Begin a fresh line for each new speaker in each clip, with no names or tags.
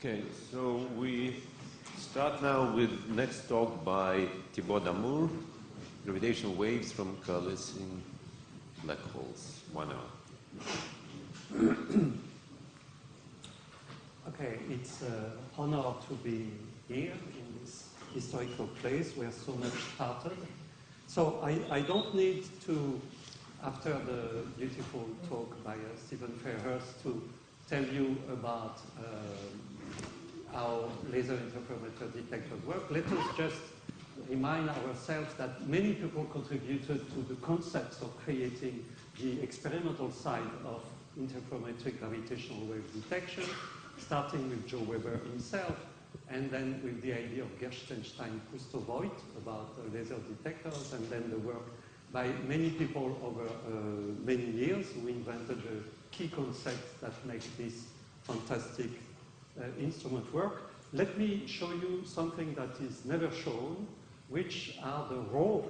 Okay, so we start now with next talk by Thibault Damour, Gravitational Waves from Coalescing Black Holes. 1 hour.
Okay, it's an honor to be here in this historical place where so much started. So I don't need to, after the beautiful talk by Stephen Fairhurst, to tell you about how laser interferometer detectors work. Let us just remind ourselves that many people contributed to the concepts of creating the experimental side of interferometric gravitational wave detection, starting with Joe Weber himself, and then with the idea of Gerstenstein-Cousteau-Voigt about laser detectors, and then the work by many people over many years who invented the key concepts that make this fantastic instrument work. Let me show you something that is never shown, which are the raw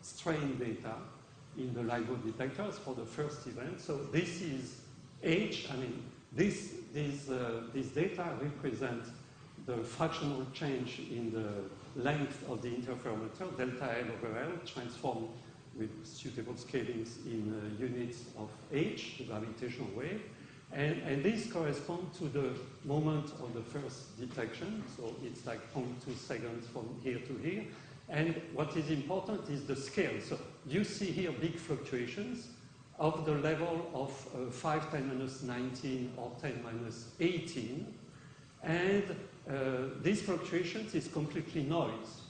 strain data in the LIGO detectors for the first event. So this is H. I mean, this data represent the fractional change in the length of the interferometer, delta L over L, transformed with suitable scalings in units of H, the gravitational wave. And this corresponds to the moment of the first detection. So it's like 0.2 seconds from here to here. And what is important is the scale. So you see here big fluctuations of the level of 5 10 minus 19 or 10 minus 18. And these fluctuations is completely noise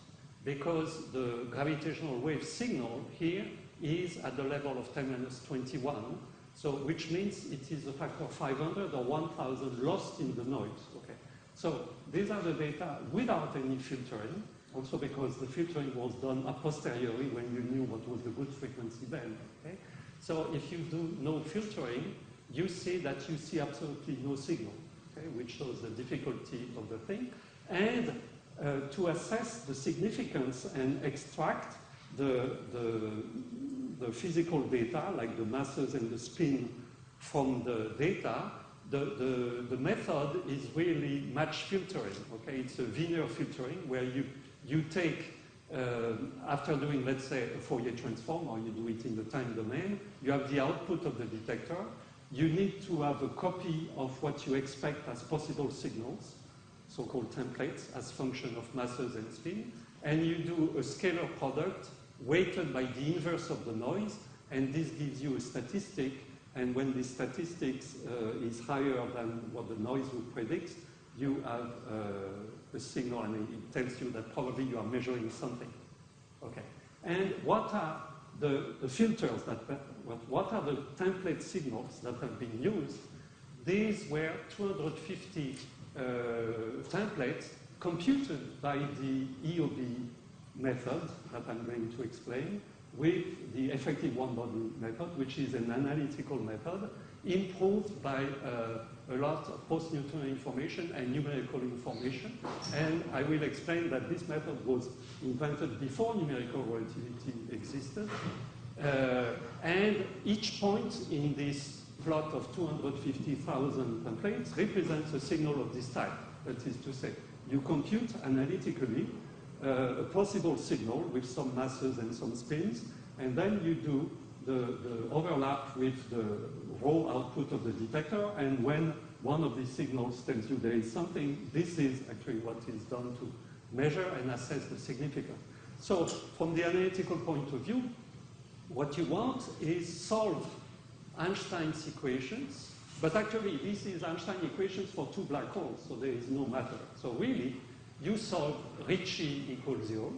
because the gravitational wave signal here is at the level of 10 minus 21. So, which means it is a factor of 500 or 1,000 lost in the noise. Okay. So these are the data without any filtering, also because the filtering was done a posteriori when you knew what was the good frequency band. Okay. So if you do no filtering, you see that you see absolutely no signal, okay, which shows the difficulty of the thing. And to assess the significance and extract the physical data, like the masses and the spin from the data, the method is really match filtering. Okay, it's a Wiener filtering where you take, after doing, let's say, a Fourier transform, or you do it in the time domain, you have the output of the detector. You need to have a copy of what you expect as possible signals, so-called templates, as function of masses and spin, and you do a scalar product weighted by the inverse of the noise, and this gives you a statistic, and when this statistics is higher than what the noise would predict, you have a signal, and it tells you that probably you are measuring something. Okay. And what are the filters, what are the template signals that have been used? These were 250 templates computed by the EOB method that I'm going to explain with the effective one-body method, which is an analytical method improved by a lot of post-Newtonian information and numerical information. And I will explain that this method was invented before numerical relativity existed. And each point in this plot of 250,000 templates represents a signal of this type. That is to say, you compute analytically a possible signal with some masses and some spins, and then you do the overlap with the raw output of the detector, and when one of these signals tells you there is something, this is actually what is done to measure and assess the significance. So from the analytical point of view, what you want is solve Einstein's equations, but actually this is Einstein equations for two black holes, so there is no matter. So really, you solve Ricci equals 0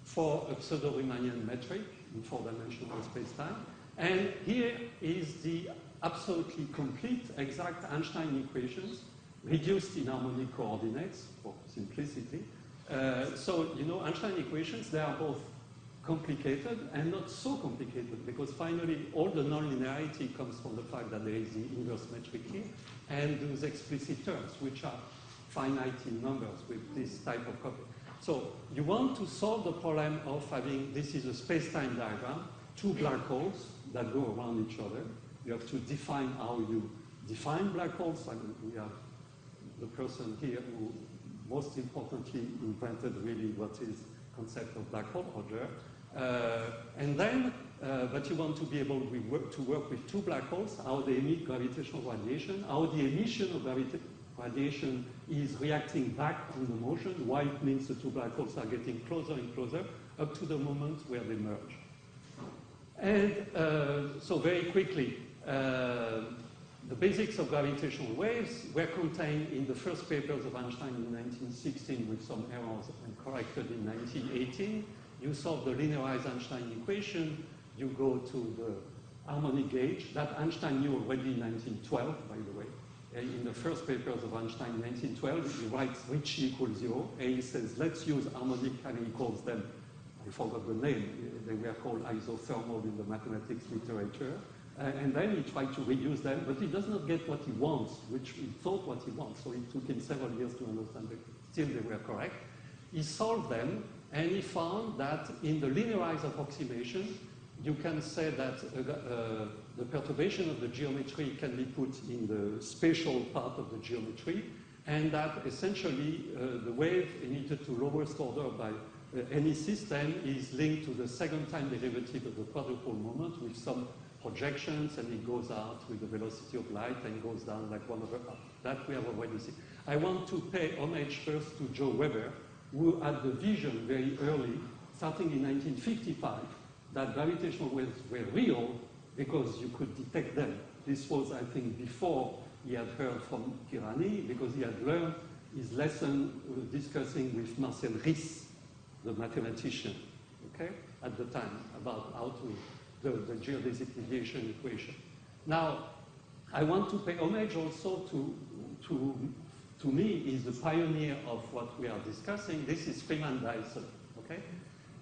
for a pseudo-Riemannian metric in 4-dimensional spacetime. And here is the absolutely complete, exact Einstein equations reduced in harmonic coordinates for simplicity. So, you know, Einstein equations, they are both complicated and not so complicated, because finally all the nonlinearity comes from the fact that there is the inverse metric here and those explicit terms, which are finite in numbers with this type of copy. So you want to solve the problem of having, this is a space-time diagram, two black holes that go around each other. You have to define how you define black holes. I mean, we have the person here who most importantly invented really what is concept of black hole order. And then, but you want to be able to work with two black holes, how they emit gravitational radiation, how the emission of radiation is reacting back on the motion, why it means the two black holes are getting closer and closer up to the moment where they merge. And so very quickly, the basics of gravitational waves were contained in the first papers of Einstein in 1916 with some errors and corrected in 1918. You solve the linearized Einstein equation, you go to the harmonic gauge. That Einstein knew already in 1912, by the way. In the first papers of Einstein in 1912, he writes which equals 0, and he says, let's use harmonic, and he calls them, I forgot the name, they were called isothermal in the mathematics literature. And then he tried to reduce them, but he does not get what he wants, which he thought what he wants. So it took him several years to understand that still they were correct. He solved them, and he found that in the linearized approximation, you can say that the perturbation of the geometry can be put in the spatial part of the geometry, and that essentially the wave emitted to lowest order by any system is linked to the second time derivative of the quadrupole moment with some projections, and it goes out with the velocity of light and goes down like 1/r. That we have already seen. I want to pay homage first to Joe Weber, who had the vision very early, starting in 1955, that gravitational waves were real because you could detect them. This was, I think, before he had heard from Pirani, because he had learned his lesson discussing with Marcel Ries, the mathematician, okay, at the time, about how to the geodesic deviation equation. Now, I want to pay homage also to me, is the pioneer of what we are discussing. This is Freeman Dyson, okay?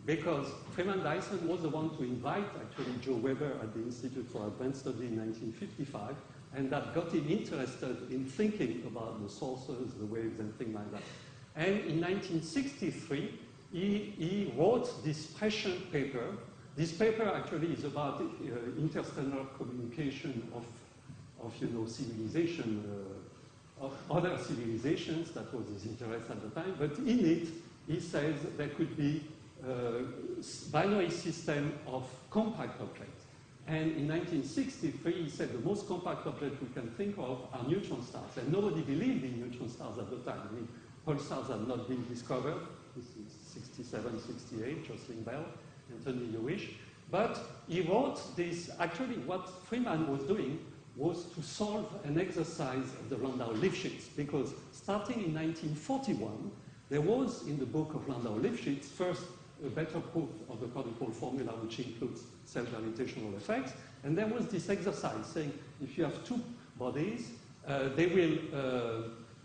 Because Freeman Dyson was the one to invite, actually, Joe Weber at the Institute for Advanced Study in 1955, and that got him interested in thinking about the sources, the waves, and things like that. And in 1963, he wrote this prescient paper. This paper actually is about interstellar communication of civilization, of other civilizations. That was his interest at the time. But in it, he says there could be a binary system of compact objects. And in 1963, he said the most compact object we can think of are neutron stars. And nobody believed in neutron stars at the time. I mean, pulsars had not been discovered. This is 67, 68, Jocelyn Bell, Anthony Hewish. But he wrote this, actually what Freeman was doing was to solve an exercise of the Landau-Lifshitz, because starting in 1941, there was in the book of Landau-Lifshitz first a better proof of the quadrupole formula, which includes self-gravitational effects, and there was this exercise saying if you have two bodies, they will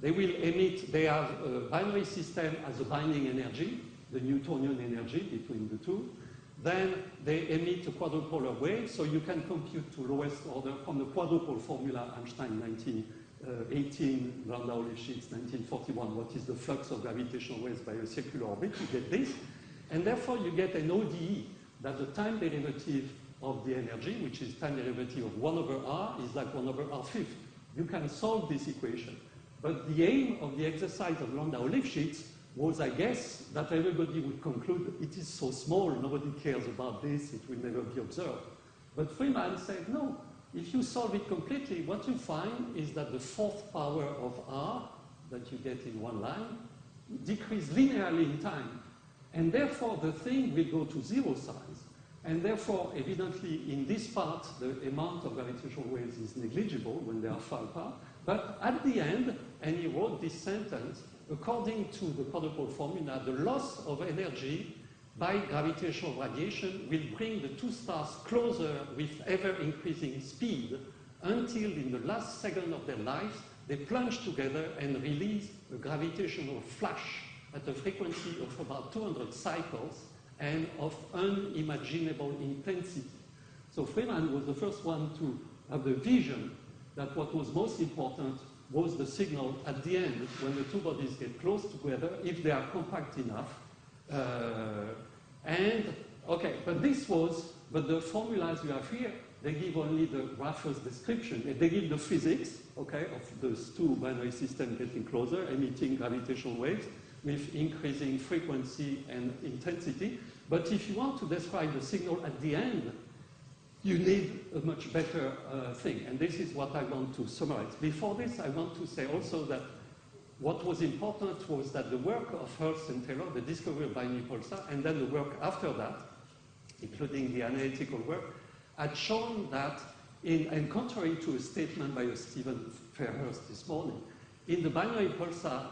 emit, they have a binary system as a binding energy, the Newtonian energy between the two. Then they emit a quadrupolar wave, so you can compute to lowest order from the quadrupole formula, Einstein 1918, Landau-Lifshitz 1941, what is the flux of gravitational waves by a circular orbit, you get this. And therefore you get an ODE, that the time derivative of the energy, which is time derivative of 1/r, is like 1/r5. You can solve this equation. But the aim of the exercise of Landau-Lifshitz was, I guess, that everybody would conclude it is so small, nobody cares about this, it will never be observed. But Freeman said, no, if you solve it completely, what you find is that the fourth power of r that you get in one line decreases linearly in time. And therefore, the thing will go to zero size. And therefore, evidently, in this part, the amount of gravitational waves is negligible when they are far apart. But at the end, and he wrote this sentence, according to the quadrupole formula, the loss of energy by gravitational radiation will bring the two stars closer with ever-increasing speed until in the last second of their lives, they plunge together and release a gravitational flash at a frequency of about 200 cycles and of unimaginable intensity. So Freeman was the first one to have the vision that what was most important was the signal at the end when the two bodies get close together, if they are compact enough. But the formulas you have here they give only the roughest description. They give the physics, okay, of those two binary systems getting closer, emitting gravitational waves with increasing frequency and intensity. But if you want to describe the signal at the end, you need a much better thing. And this is what I want to summarize. Before this, I want to say also that what was important was that the work of Hurst and Taylor, the discovery of binary pulsar, and then the work after that, including the analytical work, had shown that, and contrary to a statement by Stephen Fairhurst this morning, in the binary pulsar,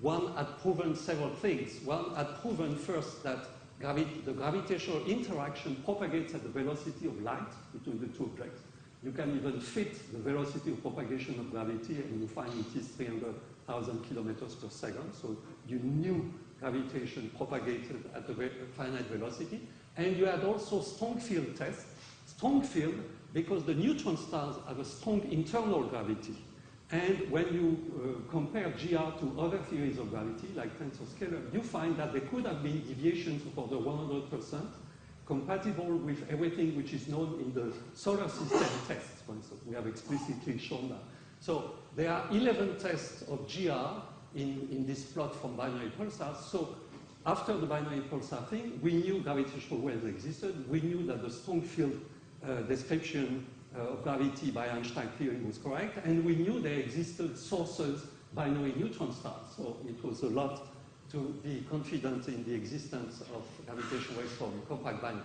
one had proven several things. One had proven first that the gravitational interaction propagates at the velocity of light between the two objects. You can even fit the velocity of propagation of gravity, and you find it is 300,000 kilometers per second. So you knew gravitation propagated at a finite velocity. And you had also strong field tests. Strong field because the neutron stars have a strong internal gravity. And when you compare GR to other theories of gravity, like tensor scalar, you find that there could have been deviations of order 100% compatible with everything which is known in the solar system tests, for instance. We have explicitly shown that. So there are 11 tests of GR in this plot from binary pulsars. So after the binary pulsar thing, we knew gravitational waves existed. We knew that the strong field description of gravity by Einstein theory was correct, and we knew there existed sources, binary neutron stars. So it was a lot to be confident in the existence of gravitational waves from compact binary.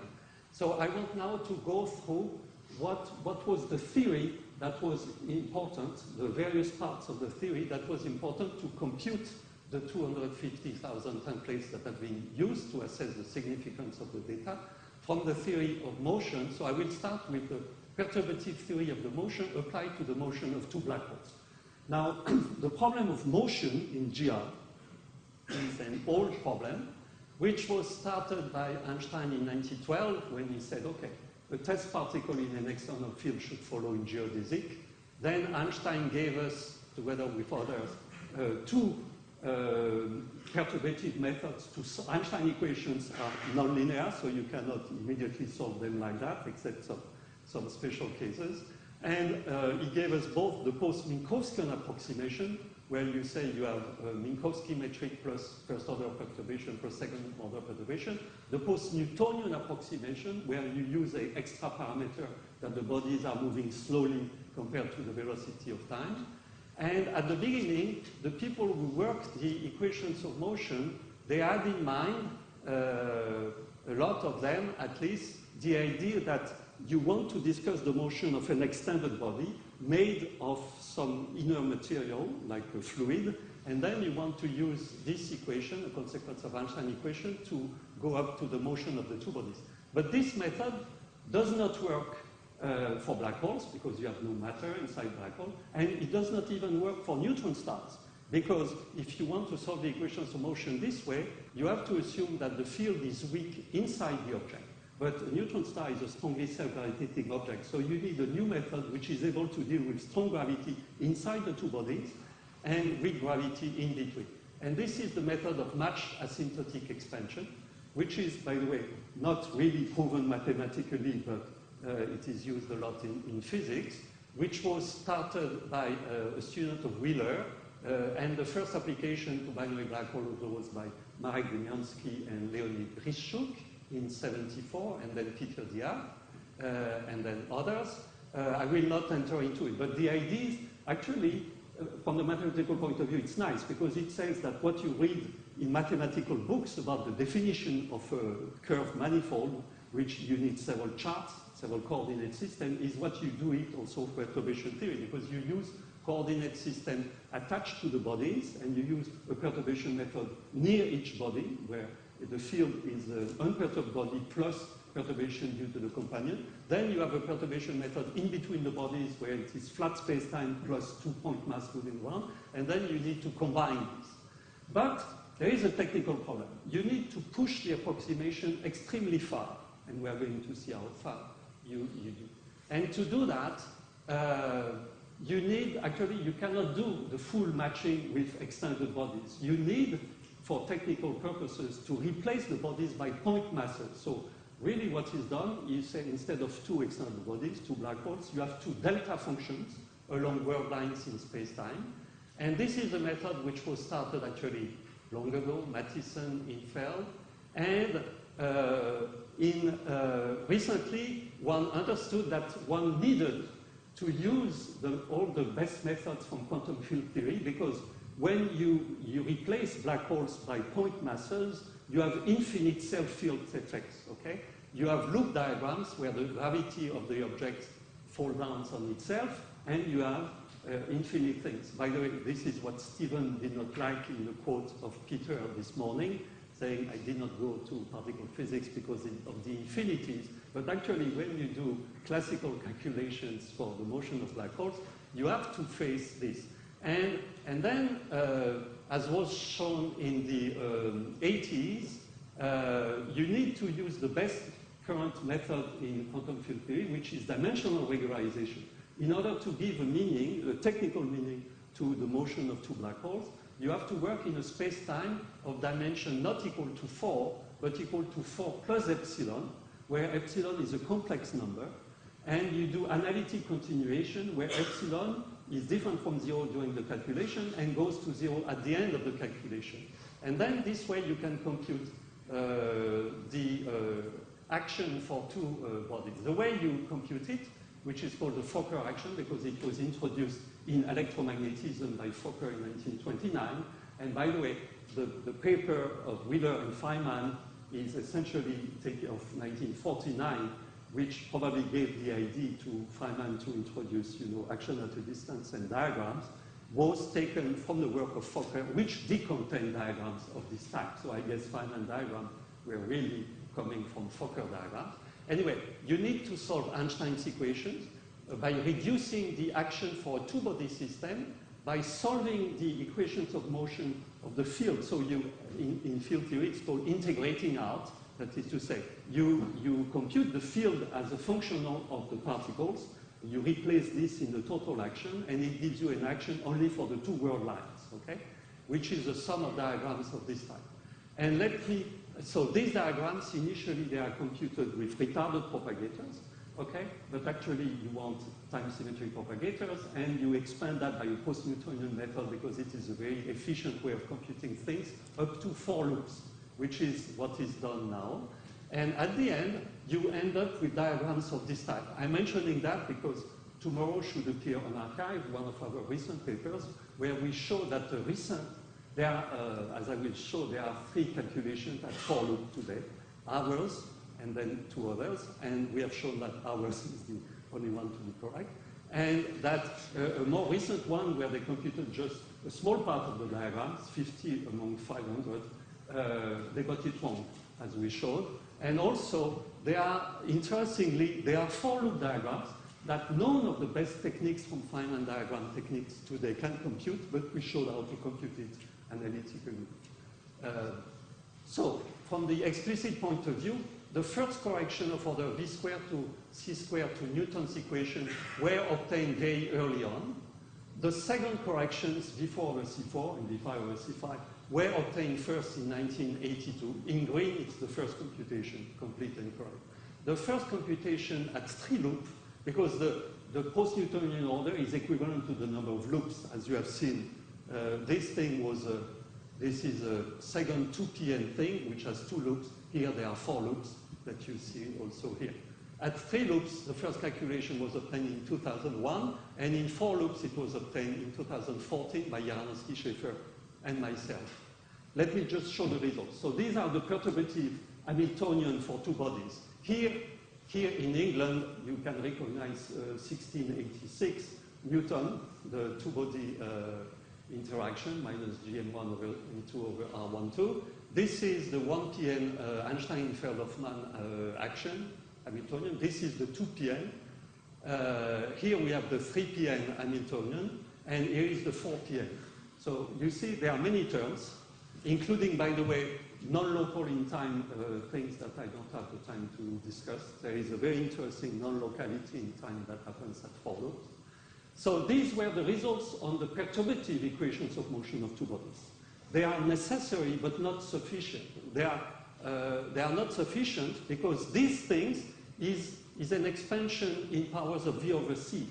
So I want now to go through what was the theory that was important, the various parts of the theory that was important to compute the 250,000 templates that have been used to assess the significance of the data from the theory of motion. So I will start with the perturbative theory of the motion applied to the motion of two black holes. Now, the problem of motion in GR is an old problem, which was started by Einstein in 1912 when he said, okay, a test particle in an external field should follow in geodesic. Then Einstein gave us, together with others, two perturbative methods. Einstein equations are nonlinear, so you cannot immediately solve them like that, except some special cases. And he gave us both the post-Minkowskian approximation, where you say you have a Minkowski metric plus first-order perturbation plus second-order perturbation, the post-Newtonian approximation, where you use an extra parameter that the bodies are moving slowly compared to the velocity of time. And at the beginning, the people who worked the equations of motion, they had in mind, a lot of them at least, the idea that you want to discuss the motion of an extended body made of some inner material, like a fluid, and then you want to use this equation, a consequence of Einstein equation, to go up to the motion of the two bodies. But this method does not work for black holes, because you have no matter inside black hole, and it does not even work for neutron stars, because if you want to solve the equations of motion this way, you have to assume that the field is weak inside the object. But a neutron star is a strongly self-gravitating object, so you need a new method which is able to deal with strong gravity inside the two bodies and weak gravity in between. And this is the method of matched asymptotic expansion, which is, by the way, not really proven mathematically, but it is used a lot in physics, which was started by a student of Wheeler, and the first application to binary black hole was by Marek Demianski and Leonid Rishchuk in '74, and then Peter Diab, and then others. I will not enter into it, but the idea is actually, from the mathematical point of view, it's nice, because it says that what you read in mathematical books about the definition of a curved manifold, which you need several charts, several coordinate system, is what you do it also for perturbation theory, because you use coordinate system attached to the bodies, and you use a perturbation method near each body, where the field is an unperturbed body plus perturbation due to the companion. Then you have a perturbation method in between the bodies, where it is flat space-time plus 2-point mass moving around, and then you need to combine this. But there is a technical problem. You need to push the approximation extremely far, and we are going to see how far you do. And to do that, you need, actually, you cannot do the full matching with extended bodies. You need, for technical purposes, to replace the bodies by point masses. So really what is done is say instead of two external bodies, two black holes, you have two delta functions along world lines in space-time. And this is a method which was started actually long ago, Mathison, Infeld, and recently one understood that one needed to use all the best methods from quantum field theory, because when you replace black holes by point masses, you have infinite self-field effects, okay? You have loop diagrams where the gravity of the object falls down on itself, and you have infinite things. By the way, this is what Stephen did not like in the quote of Peter this morning, saying, I did not go to particle physics because of the infinities. But actually, when you do classical calculations for the motion of black holes, you have to face this. And then, as was shown in the 80s, you need to use the best current method in quantum field theory, which is dimensional regularization. In order to give a meaning, a technical meaning, to the motion of two black holes, you have to work in a space-time of dimension not equal to 4, but equal to 4 plus epsilon, where epsilon is a complex number, and you do analytic continuation, where epsilon is different from 0 during the calculation and goes to 0 at the end of the calculation. And then this way you can compute the action for two bodies. The way you compute it, which is called the Fokker action, because it was introduced in electromagnetism by Fokker in 1929. And by the way, the paper of Wheeler and Feynman is essentially taken of 1949, which probably gave the idea to Feynman to introduce, action at a distance and diagrams, was taken from the work of Fokker, which did contain diagrams of this type. So I guess Feynman diagrams were really coming from Fokker diagrams. Anyway, you need to solve Einstein's equations by reducing the action for a two-body system by solving the equations of motion of the field. So in field theory, it's called integrating out. That is to say, you compute the field as a function of the particles, you replace this in the total action, and it gives you an action only for the two world lines, okay? Which is the sum of diagrams of this type. And so these diagrams, initially they are computed with retarded propagators, okay? But actually you want time symmetry propagators, and you expand that by a post-Newtonian method because it is a very efficient way of computing things up to 4 loops, which is what is done now. And at the end, you end up with diagrams of this type. I'm mentioning that because tomorrow should appear on Archive, one of our recent papers, where we show that as I will show, there are 3 calculations at 4 loops today. Ours, and then 2 others, and we have shown that ours is the only one to be correct. And that a more recent one where they computed just a small part of the diagrams, 50 among 500, they got it wrong, as we showed. And also, interestingly, there are 4 loop diagrams that none of the best techniques from Feynman diagram techniques today can compute, but we showed how to compute it analytically. So, from the explicit point of view, the first correction of order v squared to c squared to Newton's equation were obtained very early on. The second corrections, v4 over c4 and v5 over c5, were obtained first in 1982. In green, it's the first computation, complete and correct. The first computation at 3 loops, because the post-Newtonian order is equivalent to the number of loops, as you have seen. This is a second 2pn thing, which has 2 loops. Here there are 4 loops that you see also here. At 3 loops, the first calculation was obtained in 2001, and in 4 loops it was obtained in 2014 by Jaranowski, Schaefer, and myself. Let me just show the results. So these are the perturbative Hamiltonian for 2 bodies. Here in England, you can recognize 1686 Newton, the 2-body interaction, minus GM1 over M2 over R12. This is the 1pn Einstein-Feldhoffmann action, Hamiltonian. This is the 2pn. Here we have the 3pn Hamiltonian, and here is the 4pn. So you see there are many terms, including, by the way, non-local in time things that I don't have the time to discuss. There is a very interesting non-locality in time that happens at 4 loops. So these were the results on the perturbative equations of motion of 2 bodies. They are necessary but not sufficient. They are they are not sufficient because these things is an expansion in powers of V over C.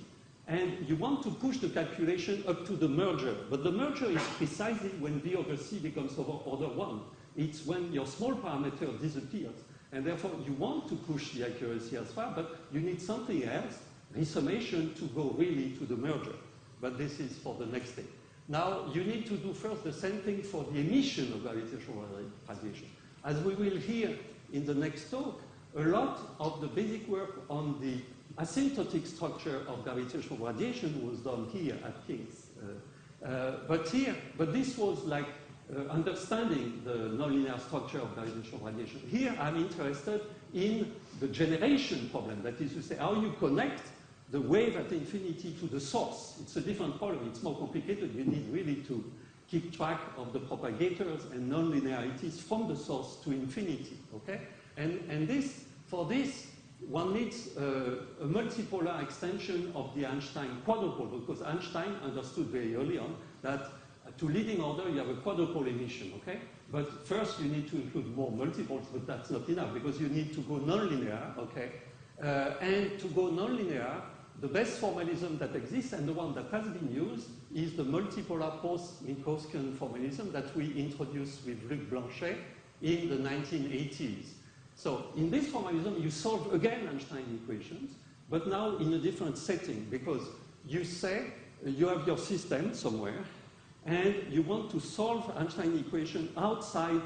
And you want to push the calculation up to the merger. But the merger is precisely when V over C becomes order 1. It's when your small parameter disappears. And therefore, you want to push the accuracy as far, but you need something else, resummation, to go really to the merger. But this is for the next thing. Now, you need to do first the same thing for the emission of gravitational radiation. As we will hear in the next talk, a lot of the basic work on the asymptotic structure of gravitational radiation was done here at King's. But this was like understanding the nonlinear structure of gravitational radiation. Here, I'm interested in the generation problem. That is to say, how you connect the wave at infinity to the source. It's a different problem. It's more complicated. You need really to keep track of the propagators and nonlinearities from the source to infinity. Okay? And for this, one needs a multipolar extension of the Einstein quadrupole, because Einstein understood very early on that to leading order you have a quadrupole emission. Okay? But first you need to include more multiples, but that's not enough because you need to go nonlinear. Okay? And to go nonlinear, the best formalism that exists, and the one that has been used, is the multipolar post-Minkowskian formalism that we introduced with Luc Blanchet in the 1980s. So in this formalism, you solve again Einstein equations, but now in a different setting, because you say you have your system somewhere, and you want to solve Einstein equation outside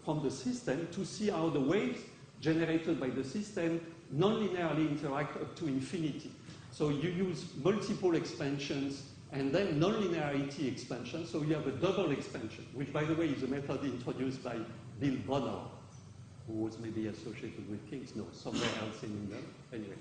from the system to see how the waves generated by the system nonlinearly interact up to infinity. So you use multiple expansions and then nonlinearity expansion, so you have a double expansion, which, by the way, is a method introduced by Bill Brunner, who was maybe associated with King's, no, somewhere else in England. Anyway,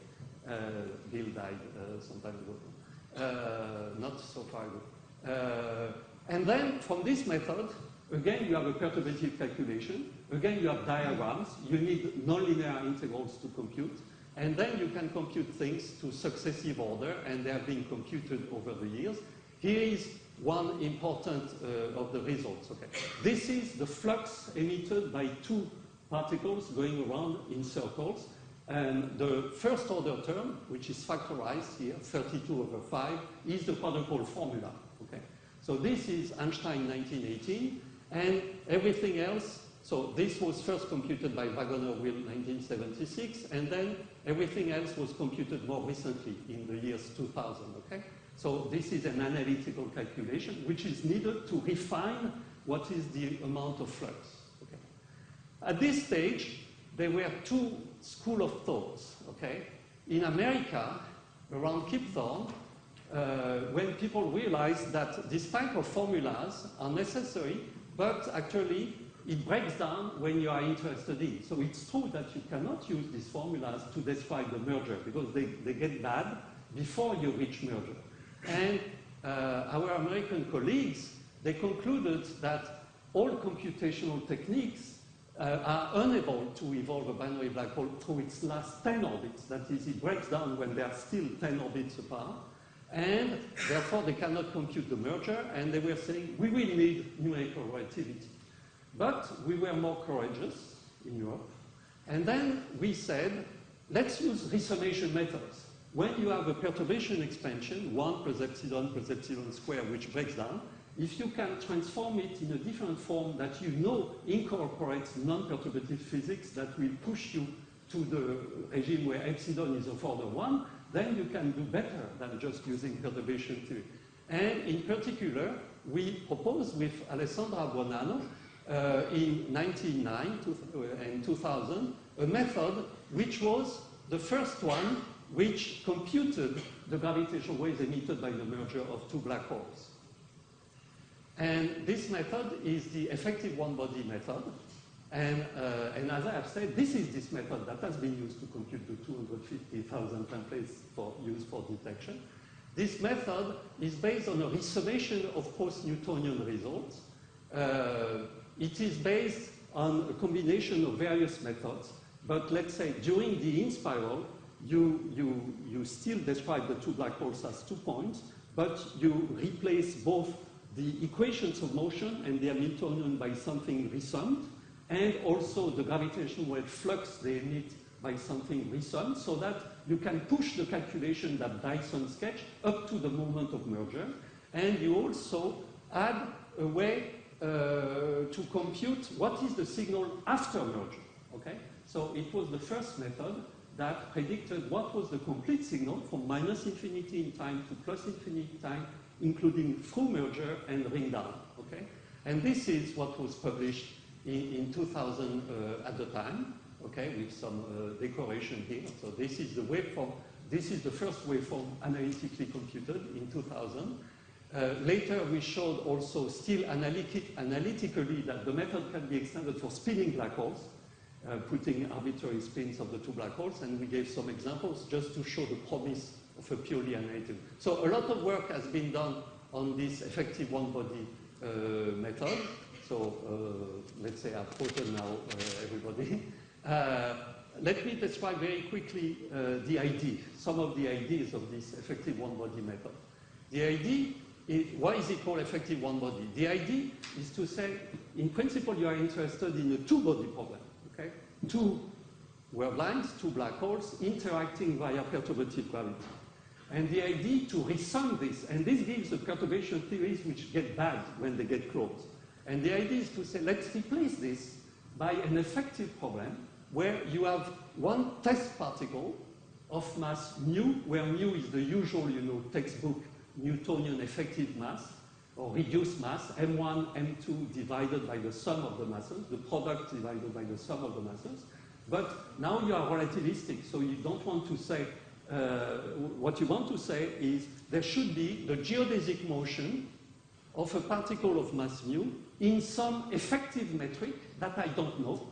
Bill died some time ago, not so far ago. And then from this method, again, you have a perturbative calculation. Again, you have diagrams. You need nonlinear integrals to compute. And then you can compute things to successive order, and they have been computed over the years. Here is one important of the results. Okay. This is the flux emitted by two particles going around in circles. And the first order term, which is factorized here, 32 over 5, is the quadrupole formula. Okay. So this is Einstein 1918, and everything else. So this was first computed by Wagoner-Will 1976, and then everything else was computed more recently in the years 2000, okay? So this is an analytical calculation which is needed to refine what is the amount of flux, okay? At this stage, there were two schools of thoughts, okay? In America, around Kip Thorne, when people realized that this type of formulas are necessary, but actually it breaks down when you are interested in. So it's true that you cannot use these formulas to describe the merger because they get bad before you reach merger. And our American colleagues, they concluded that all computational techniques are unable to evolve a binary black hole through its last 10 orbits. That is, it breaks down when they are still 10 orbits apart. And therefore, they cannot compute the merger. And they were saying, we will need numerical relativity. But we were more courageous in Europe. And then we said, let's use resummation methods. When you have a perturbation expansion, 1 plus epsilon squared, which breaks down, if you can transform it in a different form that you know incorporates non-perturbative physics that will push you to the regime where epsilon is of order 1, then you can do better than just using perturbation theory. And in particular, we proposed with Alessandra Buonanno in 1999 and 2000 a method which was the first one which computed the gravitational waves emitted by the merger of two black holes. And this method is the effective one-body method. And as I have said, this is this method that has been used to compute the 250,000 templates used for detection. This method is based on a resummation of post-Newtonian results. It is based on a combination of various methods, but let's say during the in-spiral, you still describe the two black holes as 2 points, but you replace both the equations of motion and the Hamiltonian by something resummed, and also the gravitational wave flux they emit by something Dyson, so that you can push the calculation that Dyson sketched up to the moment of merger, and you also add a way to compute what is the signal after merger. Okay? So it was the first method that predicted what was the complete signal from minus infinity in time to plus infinity time, including through merger and ring down. Okay? And this is what was published in 2000 at the time, okay, with some decoration here. So this is the waveform. This is the first waveform analytically computed in 2000. Later, we showed also still analytically that the method can be extended for spinning black holes, putting arbitrary spins of the two black holes, and we gave some examples just to show the promise of a purely analytic. So a lot of work has been done on this effective one-body method. So let's say I've quoted now everybody. Let me describe very quickly the idea, some of the ideas of this effective one-body method. The idea is, why is it called effective one-body? The idea is to say, in principle, you are interested in a two-body problem. Okay? Two world lines, two black holes, interacting via perturbative gravity. And the idea to resum this, and this gives the perturbation theories which get bad when they get close. And the idea is to say, let's replace this by an effective problem where you have one test particle of mass mu, where mu is the usual, textbook Newtonian effective mass, or reduced mass, m1, m2 divided by the sum of the masses, the product divided by the sum of the masses. But now you are relativistic, so you don't want to say, what you want to say is there should be the geodesic motion of a particle of mass mu in some effective metric that I don't know,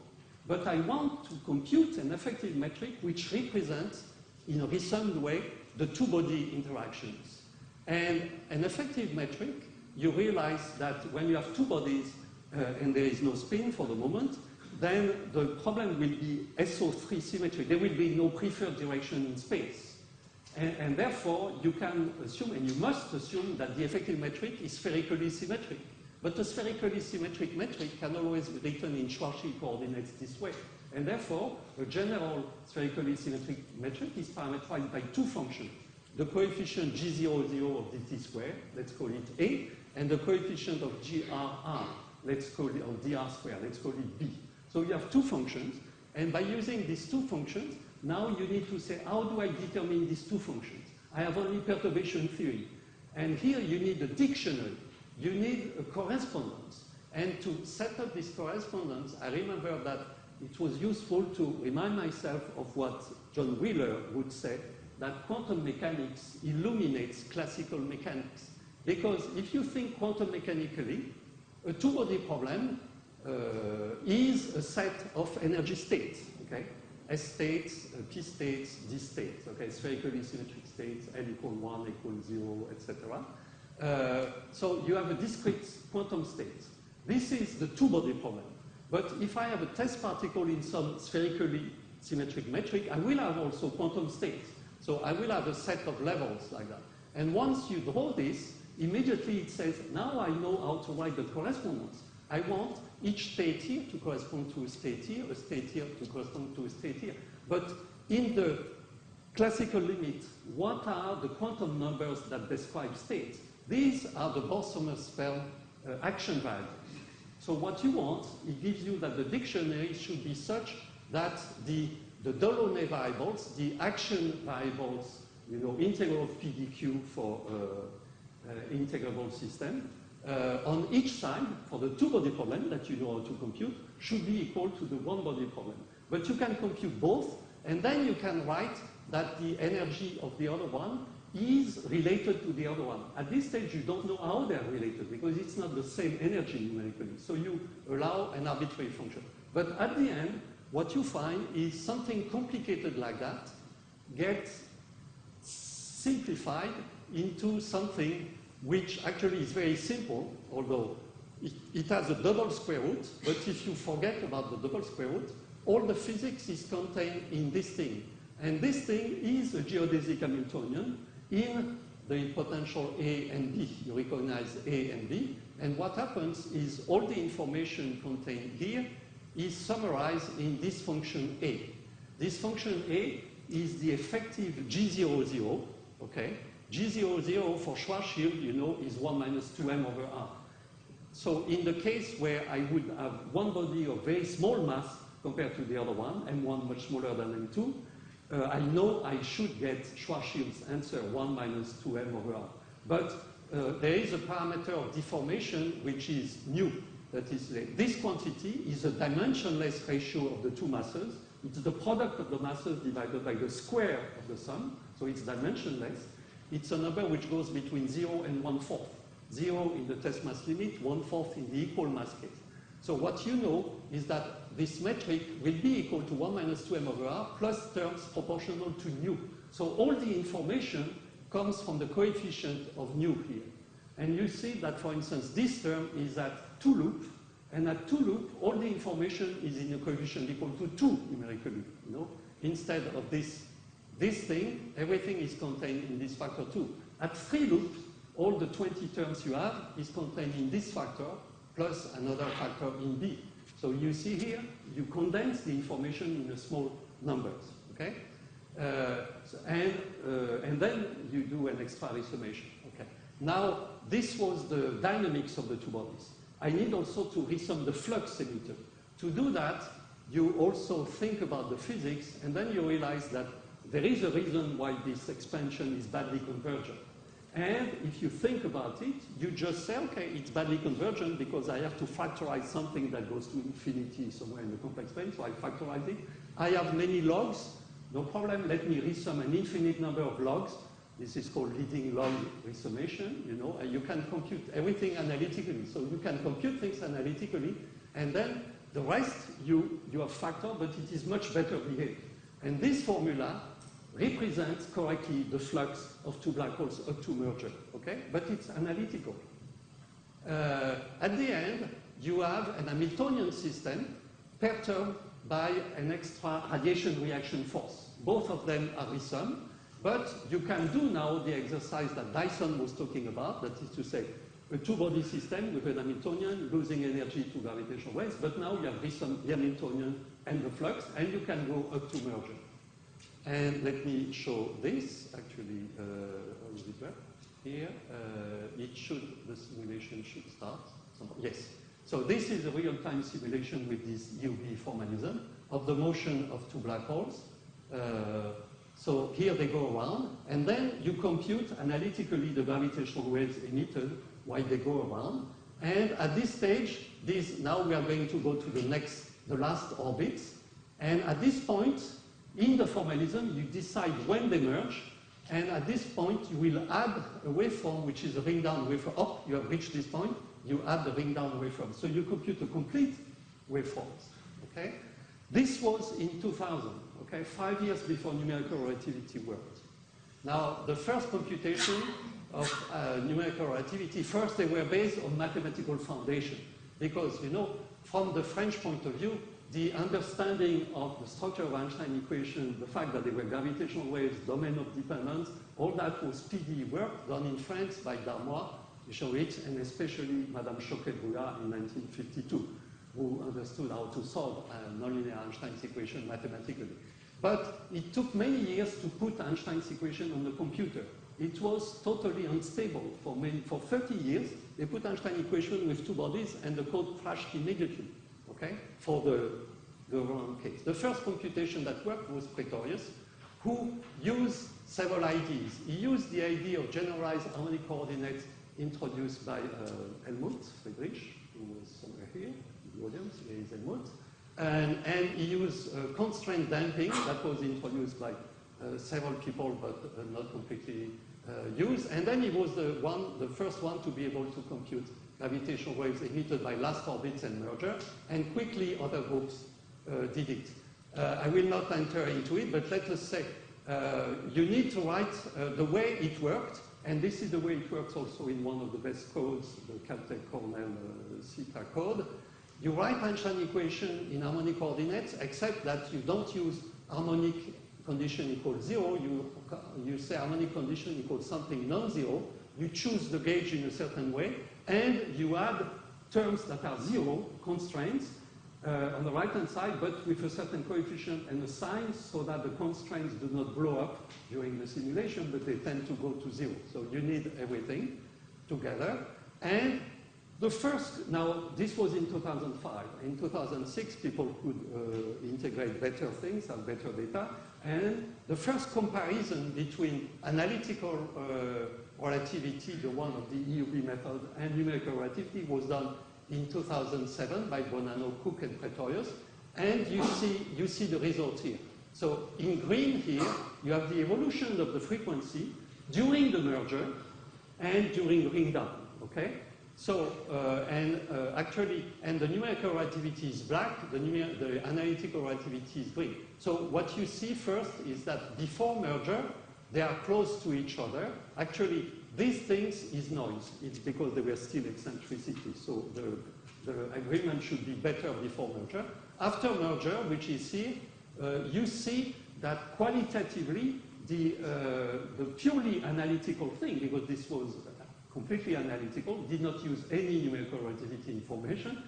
but I want to compute an effective metric which represents, in a resummed way, the two-body interactions. And an effective metric, you realize that when you have two bodies and there is no spin for the moment, then the problem will be SO3 symmetry. There will be no preferred direction in space. And therefore, you can assume, and you must assume, that the effective metric is spherically symmetric. But a spherically symmetric metric can always be written in Schwarzschild coordinates this way. And therefore, a general spherically symmetric metric is parameterized by two functions. The coefficient G00 of dt squared, let's call it A, and the coefficient of GRR, let's call it, of dr squared, let's call it B. So you have two functions, and by using these two functions, now you need to say, how do I determine these two functions? I have only perturbation theory. And here you need a dictionary. You need a correspondence. And to set up this correspondence, I remember that it was useful to remind myself of what John Wheeler would say, that quantum mechanics illuminates classical mechanics. Because if you think quantum mechanically, a two-body problem is a set of energy states, okay? S states, P states, D states, okay? Spherically symmetric states, L equal 1, equal 0, etc. So you have a discrete quantum state. This is the two-body problem. But if I have a test particle in some spherically symmetric metric, I will have also quantum states. So I will have a set of levels like that. And once you draw this, immediately it says, now I know how to write the correspondence. I want each state here to correspond to a state here to correspond to a state here. But in the classical limit, what are the quantum numbers that describe states? These are the Bohr-Sommerfeld action variables. So what you want, it gives you that the dictionary should be such that the Delaunay variables, the action variables, integral of PDQ for integrable system, on each side, for the two-body problem that you know how to compute, should be equal to the one-body problem. But you can compute both, and then you can write that the energy of the other one is related to the other one. At this stage, you don't know how they're related, because it's not the same energy numerically. So you allow an arbitrary function. But at the end, what you find is something complicated like that gets simplified into something which actually is very simple, although it has a double square root, but if you forget about the double square root, all the physics is contained in this thing. And this thing is a geodesic Hamiltonian in the potential A and B. You recognize A and B, and what happens is all the information contained here is summarized in this function A. This function A is the effective G00, okay? G00 for Schwarzschild, you know, is 1 minus 2m over r. So in the case where I would have one body of very small mass compared to the other one, m1 much smaller than m2, I know I should get Schwarzschild's answer, 1 minus 2m over r. But there is a parameter of deformation which is nu. That is, this quantity is a dimensionless ratio of the two masses. It's the product of the masses divided by the square of the sum, so it's dimensionless. It's a number which goes between 0 and 1/4. 0 in the test mass limit, 1/4 in the equal mass case. So what you know is that this metric will be equal to 1 minus 2m over r plus terms proportional to nu. So all the information comes from the coefficient of nu here. And you see that, for instance, this term is at 2 loop, and at 2 loop, all the information is in a coefficient equal to 2 numerically. You know? Instead of this thing, everything is contained in this factor 2. At 3 loops, all the 20 terms you have is contained in this factor plus another factor in B. So you see here, you condense the information in a small numbers, okay? And then you do an extra resummation, okay? Now, this was the dynamics of the two bodies. I need also to resum the flux emitted. To do that, you also think about the physics, and then you realize that there is a reason why this expansion is badly convergent. And if you think about it, you just say, okay, it's badly convergent because I have to factorize something that goes to infinity somewhere in the complex plane, so I factorize it. I have many logs, no problem, let me resum an infinite number of logs. This is called leading log resummation, you know, and you can compute everything analytically. So you can compute things analytically, and then the rest you have factor, but it is much better behaved. And this formula represents correctly the flux of two black holes up to merger, okay? But it's analytical. At the end, you have an Hamiltonian system perturbed by an extra radiation reaction force. Both of them are resummed, but you can do now the exercise that Dyson was talking about, that is to say, a two-body system with an Hamiltonian losing energy to gravitational waves, but now you have resummed the Hamiltonian and the flux, and you can go up to merger. And let me show this, actually, here. The simulation should start. Yes. So this is a real-time simulation with this EUV formalism of the motion of two black holes. So here they go around, and then you compute analytically the gravitational waves emitted while they go around. And at this stage, now we are going to go to the last orbits. And at this point, in the formalism, you decide when they merge, and at this point, you will add a waveform, which is a ring-down waveform. Oh, you have reached this point, you add the ring-down waveform. So you compute a complete waveforms, okay? This was in 2000, okay, 5 years before numerical relativity worked. Now, the first computation of numerical relativity, first they were based on mathematical foundation, because, you know, from the French point of view, the understanding of the structure of Einstein equation, the fact that they were gravitational waves, domain of dependence, all that was PD work done in France by Damour, Jean-Rich, and especially Madame Choquet-Brouillard in 1952, who understood how to solve nonlinear Einstein's equation mathematically. But it took many years to put Einstein's equation on the computer. It was totally unstable for 30 years. They put Einstein equation with two bodies, and the code crashed immediately. Okay, for the round case. The first computation that worked was Pretorius, who used several ideas. He used the idea of generalized harmonic coordinates introduced by Helmut Friedrich, who was somewhere here in the audience. Here is Helmut. And he used constraint damping that was introduced by several people, but not completely used. And then he was the first one to be able to compute gravitational waves emitted by last orbits and merger, and quickly other groups did it. I will not enter into it, but let us say you need to write the way it worked, and this is the way it works also in one of the best codes, the Caltech Cornell CETA code. You write Einstein equation in harmonic coordinates, except that you don't use harmonic condition equals 0. You say harmonic condition equals something non-zero. You choose the gauge in a certain way, and you add terms that are 0, constraints, on the right-hand side, but with a certain coefficient and a sign so that the constraints do not blow up during the simulation, but they tend to go to 0. So you need everything together. And the first, now this was in 2005. In 2006, people could integrate better things, have better data. And the first comparison between analytical relativity, the one of the EUB method, and numerical relativity was done in 2007 by Bonanno, Cook, and Pretorius. And you see the result here. So in green here, you have the evolution of the frequency during the merger and during ring down, okay? So, actually, and the numerical relativity is black, the analytical relativity is green. So what you see first is that before merger, they are close to each other. Actually, these things is noise. It's because they were still eccentricity. So the agreement should be better before merger. After merger, which is here, you see that qualitatively, the purely analytical thing, because this was completely analytical, did not use any numerical relativity information,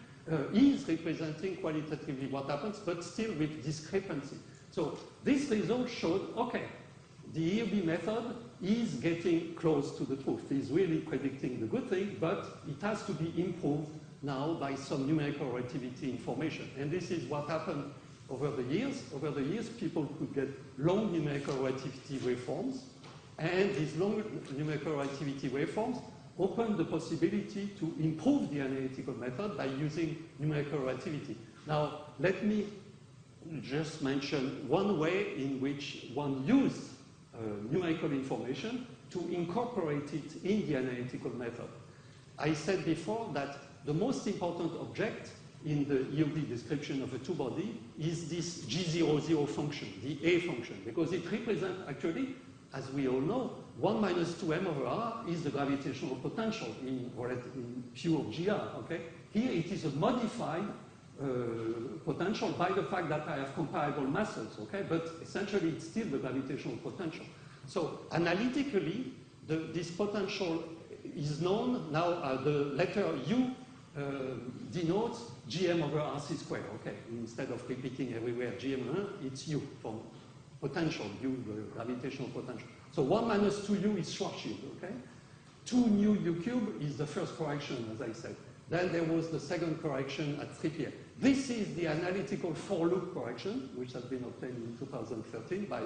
is representing qualitatively what happens, but still with discrepancy. So this result showed, okay, the EUB method is getting close to the truth. It's really predicting the good thing, but it has to be improved now by some numerical relativity information. And this is what happened over the years. Over the years, people could get long numerical relativity waveforms, and these long numerical relativity waveforms open the possibility to improve the analytical method by using numerical relativity. Now, let me just mention one way in which one used numerical information to incorporate it in the analytical method. I said before that the most important object in the EUB description of a two-body is this G00 function, the A function, because it represents actually, as we all know, 1 minus 2m over r is the gravitational potential in pure GR, okay? Here it is a modified potential by the fact that I have comparable masses, okay? But essentially it's still the gravitational potential. So analytically, this potential is known now, the letter U denotes gm over rc squared, okay? Instead of repeating everywhere gm, it's U from potential, U, the gravitational potential. So 1 minus 2u is Schwarzschild, okay? 2 nu u cube is the first correction, as I said. Then there was the second correction at 3pm. This is the analytical for-loop correction, which has been obtained in 2013 by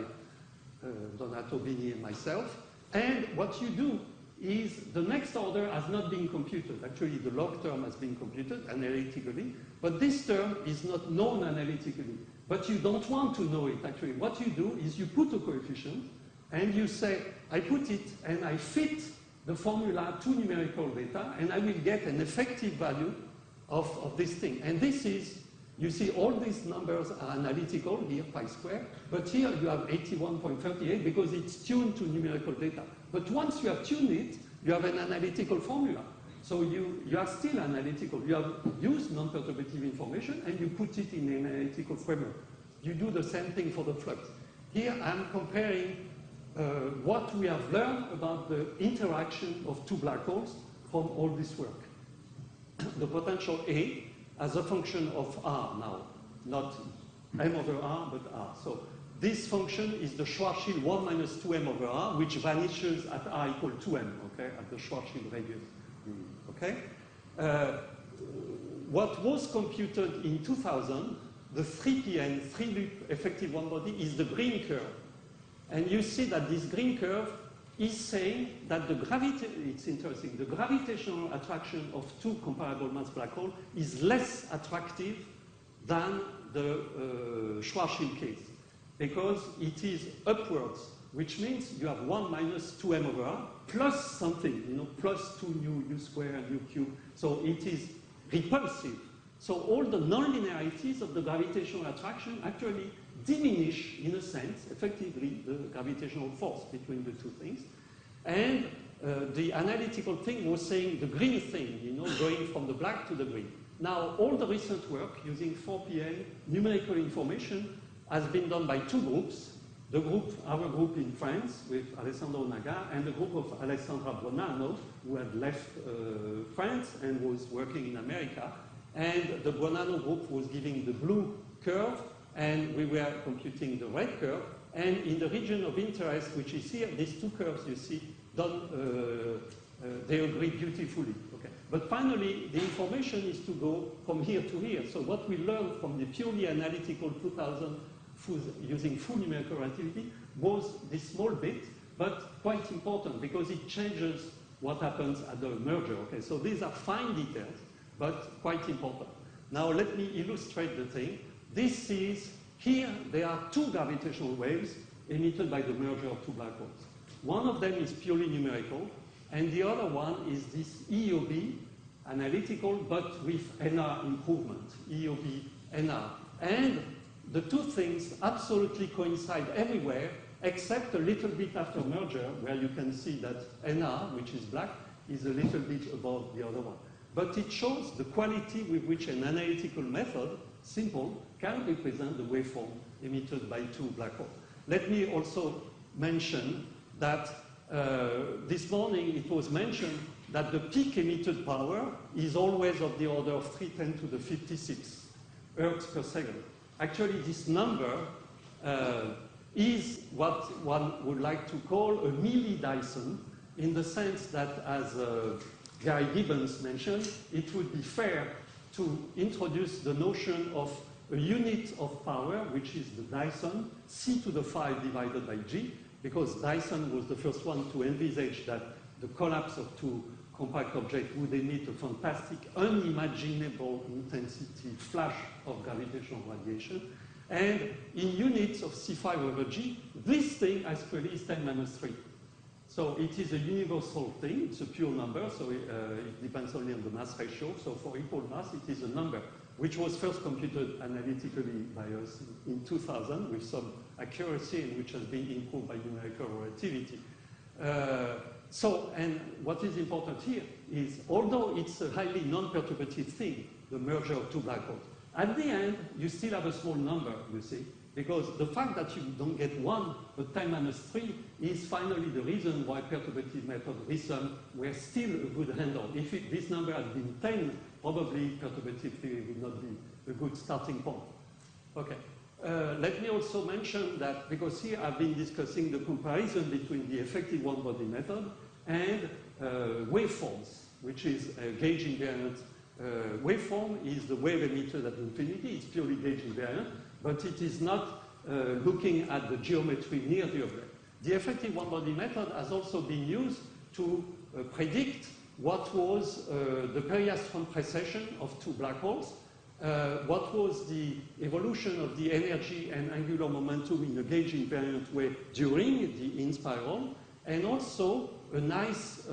Donato Bini and myself. And what you do is the next order has not been computed. Actually, the log term has been computed analytically, but this term is not known analytically. But you don't want to know it, actually. What you do is you put a coefficient, and you say, I put it and I fit the formula to numerical data, and I will get an effective value of this thing. And this is, you see all these numbers are analytical, here pi squared, but here you have 81.38 because it's tuned to numerical data. But once you have tuned it, you have an analytical formula. So you are still analytical. You have used non-perturbative information and you put it in an analytical framework. You do the same thing for the flux. Here I'm comparing what we have learned about the interaction of two black holes from all this work. The potential A as a function of R now, not m over R, but R. So this function is the Schwarzschild 1 minus 2m over R, which vanishes at R equal 2m, okay, at the Schwarzschild radius, okay? What was computed in 2000, the 3pn, 3-loop effective one-body, is the green curve. And you see that this green curve is saying that it's interesting, the gravitational attraction of two comparable mass black holes is less attractive than the Schwarzschild case, because it is upwards, which means you have 1 minus 2m over r plus something, you know, plus 2 u squared and u cubed. So it is repulsive. So all the non-linearities of the gravitational attraction actually diminish, in a sense, effectively, the gravitational force between the two things. And the analytical thing was saying the green thing, you know, going from the black to the green. Now, all the recent work using 4pm numerical information has been done by two groups. The group, our group in France with Alessandro Naga, and the group of Alessandra Bonanno, who had left France and was working in America. and the Bonanno group was giving the blue curve, and we were computing the red curve. And in the region of interest, which is here, these two curves you see, they agree beautifully. Okay. But finally, the information is to go from here to here. So what we learned from the purely analytical 2000 using full numerical relativity was this small bit, but quite important because it changes what happens at the merger. Okay. So these are fine details, but quite important. Now let me illustrate the thing. This is, here there are two gravitational waves emitted by the merger of two black holes. One of them is purely numerical, and the other one is this EOB, analytical, but with NR improvement, EOB, NR. And the two things absolutely coincide everywhere, except a little bit after merger, where you can see that NR, which is black, is a little bit above the other one. But it shows the quality with which an analytical method, simple, can represent the waveform emitted by two black holes. Let me also mention that this morning it was mentioned that the peak emitted power is always of the order of 310 to the 56 Hertz per second. Actually, this number is what one would like to call a milli-Dyson, in the sense that, as Gary Gibbons mentioned, it would be fair to introduce the notion of a unit of power, which is the Dyson, c to the 5 divided by g, because Dyson was the first one to envisage that the collapse of two compact objects would emit a fantastic, unimaginable intensity flash of gravitational radiation. And in units of c5 over g, this thing actually is 10 minus 3. So it is a universal thing, it's a pure number, so it depends only on the mass ratio. So for equal mass, it is a number, which was first computed analytically by us in 2000 with some accuracy and which has been improved by numerical relativity. And what is important here is, although it's a highly non-perturbative thing, the merger of two black holes, at the end, you still have a small number, you see, because the fact that you don't get 1, but 10 minus 3 is finally the reason why perturbative method reason were still a good handle. If this number had been 10, probably perturbative theory would not be a good starting point. Okay. Let me also mention that, because here I've been discussing the comparison between the effective one-body method and waveforms, which is a gauge invariant. Waveform is the wave emitted at infinity. It's purely gauge invariant, but it is not looking at the geometry near the object. The effective one-body method has also been used to predict what was the periastron precession of two black holes, what was the evolution of the energy and angular momentum in a gauge invariant way during the in-spiral, and also a nice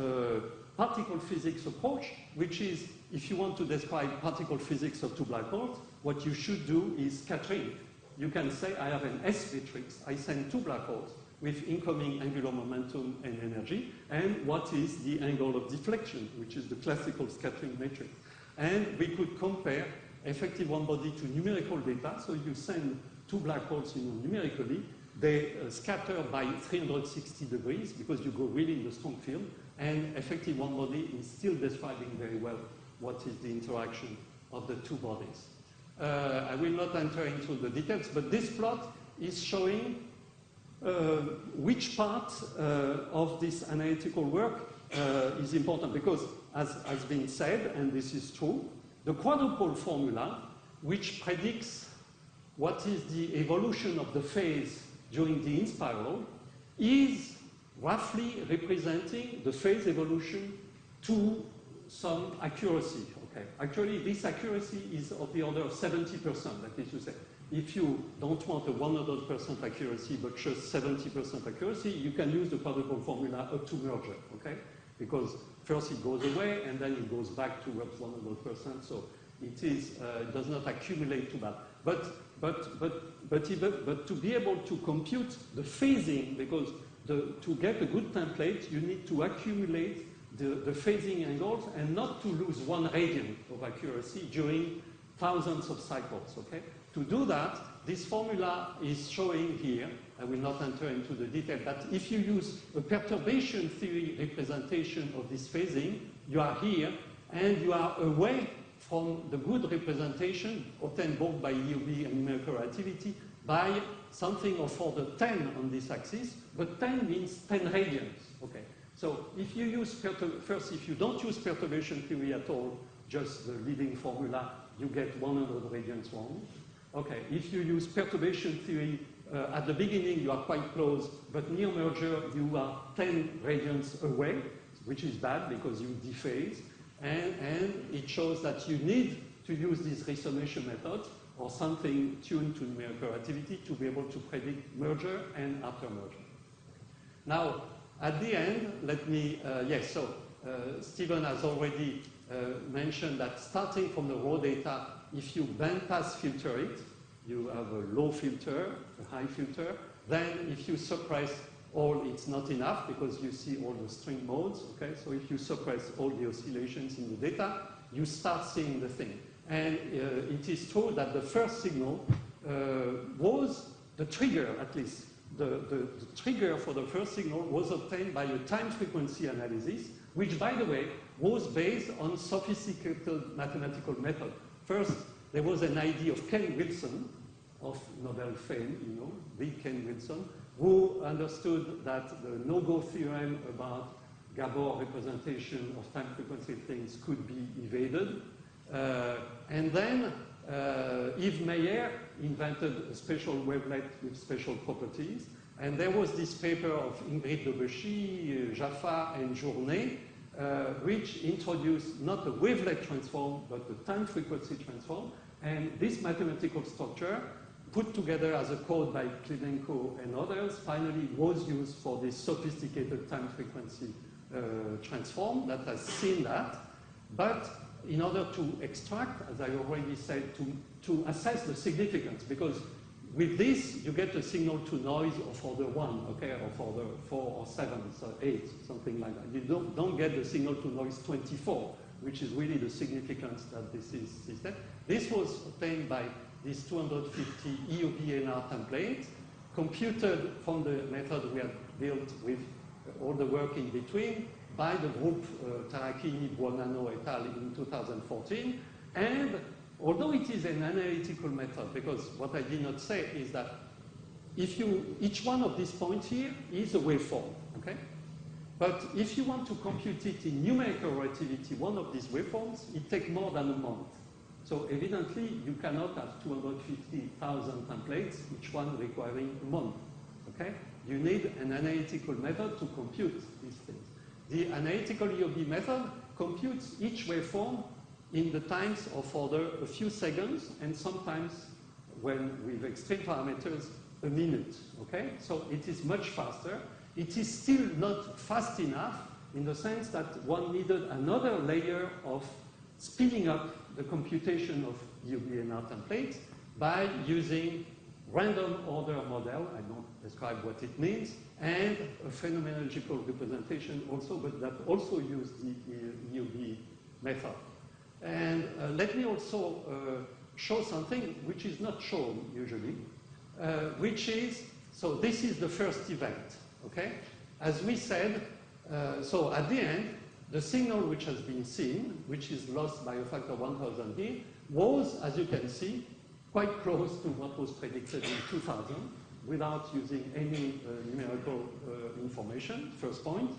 particle physics approach, which is, if you want to describe particle physics of two black holes, what you should do is scattering. You can say, I have an S matrix. I send two black holes with incoming angular momentum and energy, and what is the angle of deflection, which is the classical scattering matrix. And we could compare effective one-body to numerical data. So you send two black holes numerically. They scatter by 360 degrees because you go really in the strong field, and effective one-body is still describing very well what is the interaction of the two bodies. I will not enter into the details, but this plot is showing which part of this analytical work is important, because as has been said, and this is true, the quadrupole formula, which predicts what is the evolution of the phase during the in-spiral, is roughly representing the phase evolution to some accuracy. Okay. Actually, this accuracy is of the order of 70%, that is to say. If you don't want a 100% accuracy, but just 70% accuracy, you can use the quadrupole formula up to merger, okay? Because first it goes away, and then it goes back towards 100%, so it does not accumulate to that. But to be able to compute the phasing, because to get a good template, you need to accumulate the phasing angles and not to lose 1 radian of accuracy during thousands of cycles, okay? To do that, this formula is showing here, I will not enter into the detail, that if you use a perturbation theory representation of this phasing, you are here, and you are away from the good representation obtained both by EUB and numerical relativity by something of order 10 on this axis, but 10 means 10 radians. Okay. So if you use first, if you don't use perturbation theory at all, just the leading formula, you get 100 radians wrong. Okay. If you use perturbation theory at the beginning, you are quite close, but near merger, you are 10 radians away, which is bad because you dephase. And it shows that you need to use this resummation method or something tuned to numerical relativity to be able to predict merger and after merger. Now, at the end, let me, Stephen has already mentioned that starting from the raw data, if you bandpass filter it, you have a low filter, a high filter. Then if you suppress all, it's not enough because you see all the string modes, okay? So if you suppress all the oscillations in the data, you start seeing the thing. And it is true that the first signal was the trigger, at least. The trigger for the first signal was obtained by a time frequency analysis, which, by the way, was based on sophisticated mathematical method. First, there was an idea of Ken Wilson, of Nobel fame, you know, big Ken Wilson, who understood that the no-go theorem about Gabor representation of time frequency things could be evaded. And then Yves Meyer invented a special wavelet with special properties. And there was this paper of Ingrid Debechy, Jaffa, and Journet, which introduced not a wavelet transform, but a time frequency transform. And this mathematical structure, put together as a code by Klidenko and others, finally was used for this sophisticated time frequency transform that has seen that. But in order to extract, as I already said, to assess the significance, because with this you get a signal to noise of order 1, okay, of order 4 or 7, so 8, something like that. You don't get the signal to noise 24, which is really the significance that this is system. This was obtained by this 250 EUB-NR template, computed from the method we had built with all the work in between by the group Tarachini, Buonanno et al. In 2014. And although it is an analytical method, because what I did not say is that each one of these points here is a waveform, okay? But if you want to compute it in numerical relativity, one of these waveforms, it takes more than a month. So evidently, you cannot have 250,000 templates, each one requiring a month, okay? You need an analytical method to compute these things. The analytical EOB method computes each waveform in the times of order a few seconds, and sometimes, when with extreme parameters, a minute, okay? So it is much faster. It is still not fast enough in the sense that one needed another layer of speeding up the computation of EUB-NR templates by using random order model, I don't describe what it means, and a phenomenological representation also, but that also use the EUB method. And let me also show something which is not shown usually, which is, so this is the first event, okay? As we said, so at the end, the signal which has been seen, which is lost by a factor 1000 here, was, as you can see, quite close to what was predicted in 2000 without using any numerical information, first point.